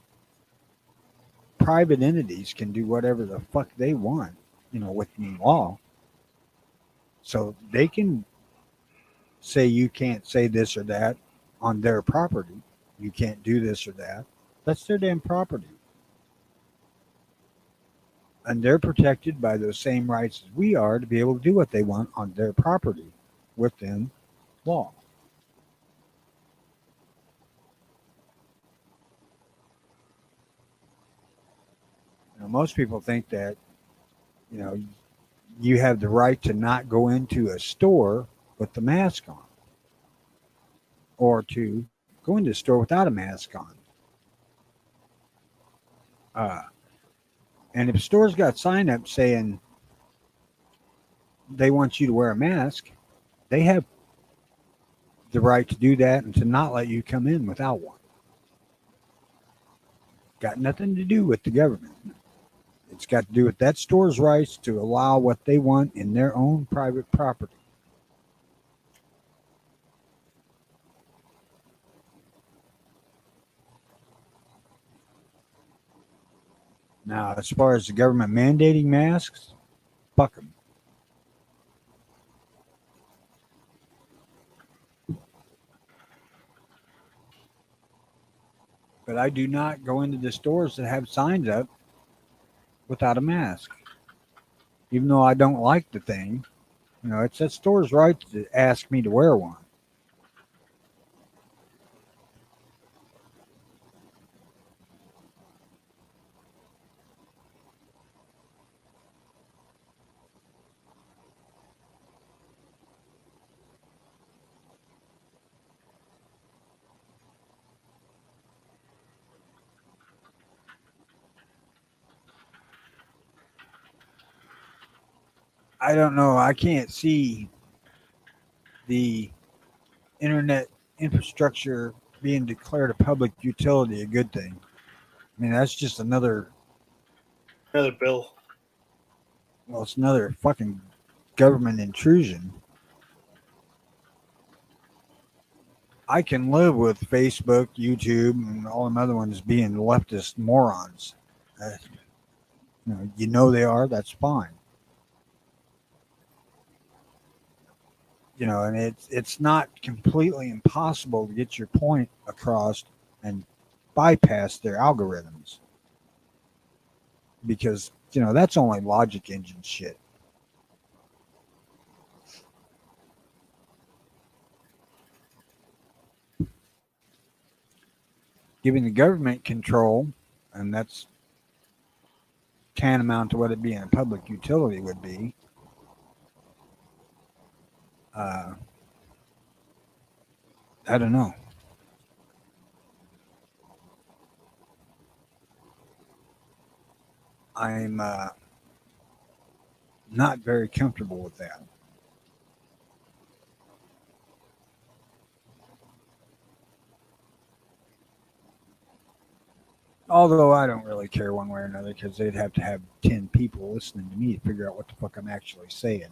Private entities can do whatever the fuck they want, within law. So they can say you can't say this or that on their property. You can't do this or that. That's their damn property. And they're protected by those same rights as we are to be able to do what they want on their property within law. Most people think that, you have the right to not go into a store with the mask on or to go into a store without a mask on. And if a store's got sign up saying they want you to wear a mask, they have the right to do that and to not let you come in without one. Got nothing to do with the government. It's got to do with that store's rights to allow what they want in their own private property. Now, as far as the government mandating masks, fuck them. But I do not go into the stores that have signs up without a mask. Even though I don't like the thing, it's that store's right to ask me to wear one. I don't know. I can't see the internet infrastructure being declared a public utility a good thing. I mean, that's just another. Another bill. Well, it's another fucking government intrusion. I can live with Facebook, YouTube, and all them other ones being leftist morons. You know they are. That's fine. And it's not completely impossible to get your point across and bypass their algorithms, because that's only logic engine shit. Giving the government control, and that's tantamount to what it being a public utility would be. I don't know. I'm not very comfortable with that. Although I don't really care one way or another, because they'd have to have 10 people listening to me to figure out what the fuck I'm actually saying.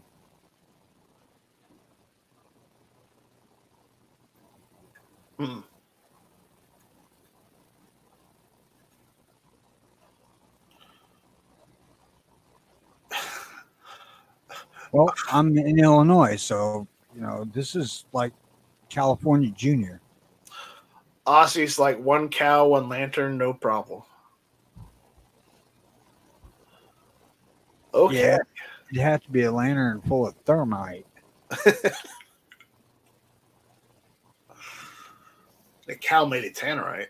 Hmm. Well, I'm in Illinois, so this is like California Junior. Aussie's like one cow, one lantern, no problem. Okay. Yeah, it'd have to be a lantern full of thermite. The cow made it tannerite.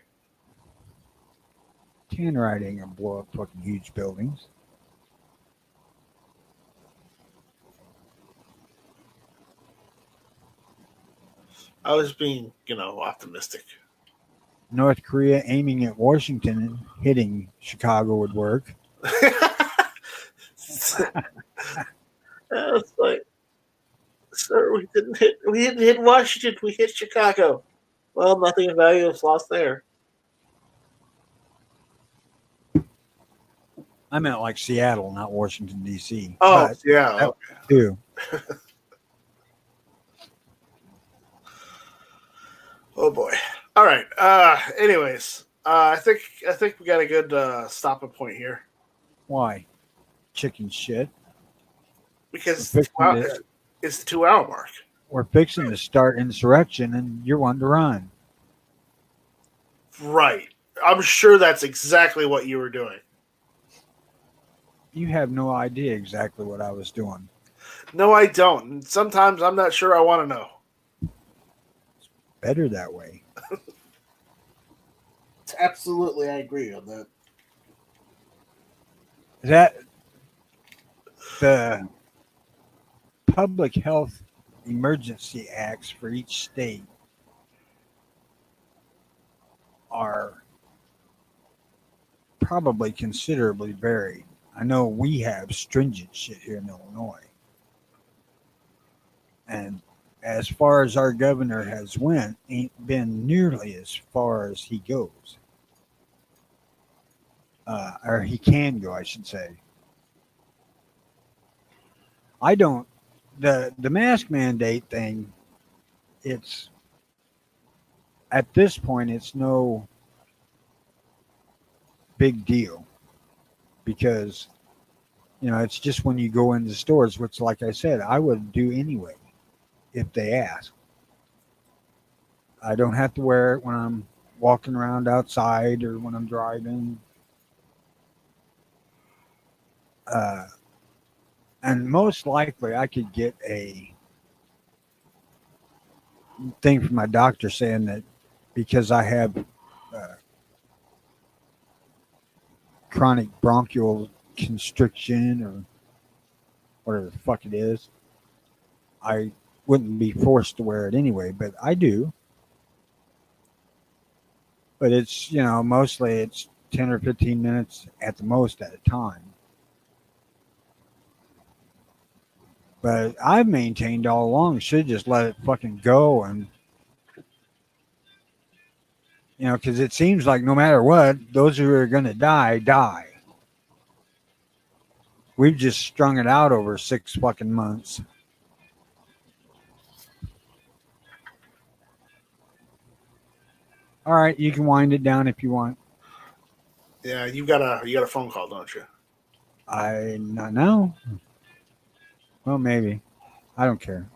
Tannerite ain't gonna blow up fucking huge buildings. I was being, optimistic. North Korea aiming at Washington and hitting Chicago would work. It's like, sir, we didn't hit Washington, we hit Chicago. Well, nothing of value is lost there. I meant like Seattle, not Washington D.C. Oh, yeah. Too. Oh boy. All right. Anyways, I think we got a good stopping point here. Why? Chicken shit. Because it's the 2 hour mark. We're fixing to start insurrection, and you're wanting to run. Right. I'm sure that's exactly what you were doing. You have no idea exactly what I was doing. No, I don't. And sometimes I'm not sure I want to know. It's better that way. Absolutely, I agree on that. That the public health emergency acts for each state are probably considerably varied. I know we have stringent shit here in Illinois. And as far as our governor has went, ain't been nearly as far as he goes. Or he can go, I should say. I don't, the mask mandate thing, it's, at this point, it's no big deal. Because, it's just when you go into stores, which, like I said, I would do anyway if they ask. I don't have to wear it when I'm walking around outside or when I'm driving. And most likely I could get a thing from my doctor saying that because I have chronic bronchial constriction or whatever the fuck it is, I wouldn't be forced to wear it anyway, but I do. But it's, mostly it's 10 or 15 minutes at the most at a time. But I've maintained all along should just let it fucking go, and because it seems like no matter what, those who are going to die. We've just strung it out over 6 fucking months. All right, you can wind it down if you want. Yeah, you got a phone call, don't you? I not know. Well, maybe. I don't care.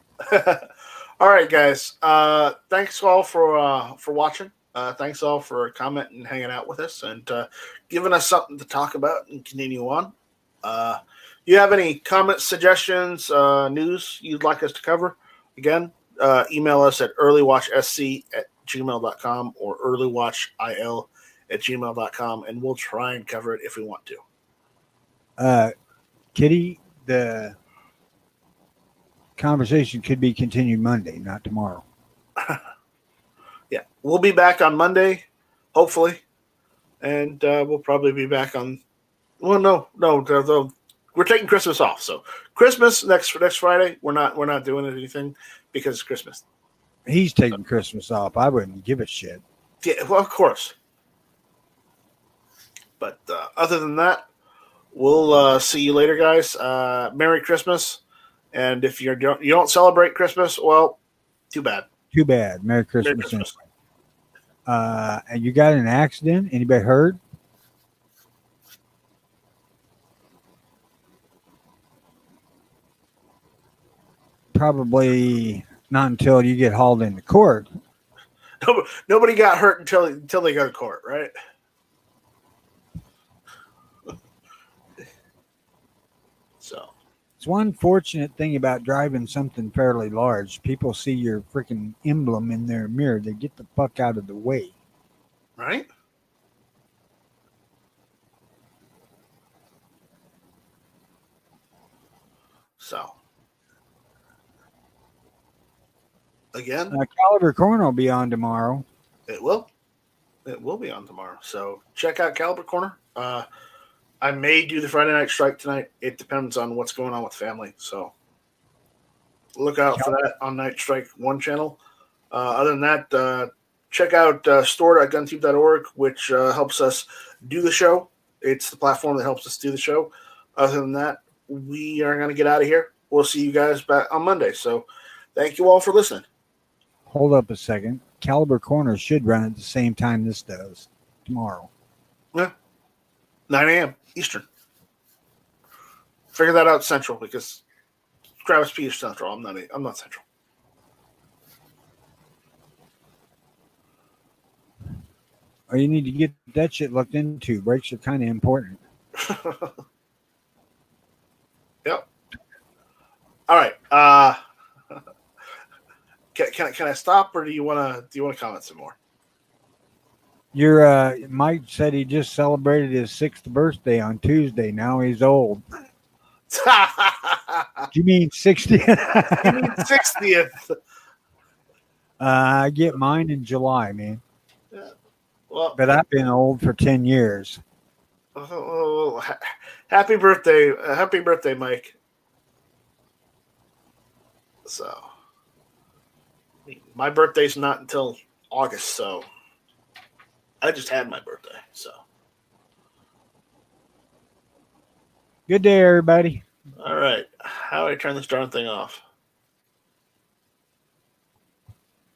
All right, guys. Thanks all for watching. Thanks all for commenting and hanging out with us and giving us something to talk about and continue on. You have any comments, suggestions, news you'd like us to cover? Again, email us at earlywatchsc@gmail.com or earlywatchil@gmail.com, and we'll try and cover it if we want to. Kitty, the conversation could be continued Monday, not tomorrow. Yeah, we'll be back on Monday, hopefully, and we'll probably be back on. Well, no, we're taking Christmas off. So Christmas next Friday, we're not doing anything because it's Christmas. He's taking Christmas off. I wouldn't give a shit. Yeah, well, of course. But other than that, we'll see you later, guys. Merry Christmas, and if you don't celebrate Christmas, well, too bad. Too bad. Merry Christmas. Merry Christmas. And you got in an accident? Anybody hurt? Probably not until you get hauled into court. Nobody got hurt until they go to court, right? So it's one fortunate thing about driving something fairly large. People see your freaking emblem in their mirror. They get the fuck out of the way. Right? So again, Caliber Corner will be on tomorrow. It will be on tomorrow. So check out Caliber Corner. I may do the Friday Night Strike tonight. It depends on what's going on with family. So look out for that on Night Strike 1 channel. Other than that, check out store.guntube.org, which helps us do the show. It's the platform that helps us do the show. Other than that, we are going to get out of here. We'll see you guys back on Monday. So thank you all for listening. Hold up a second. Caliber Corner should run at the same time this does tomorrow. Yeah. 9 a.m. Eastern. Figure that out Central because Travis P is Central. I'm not Central. Oh, you need to get that shit looked into. Breaks are kind of important. Yep. All right. Can I stop, or do you want to comment some more? Your Mike said he just celebrated his 6th birthday on Tuesday. Now he's old. You mean 60th? You mean 60th? I get mine in July, man. Yeah. Well, but I've been old for 10 years. Oh, happy birthday, Mike. So, my birthday's not until August, so I just had my birthday. So, good day, everybody. All right, how do I turn this darn thing off?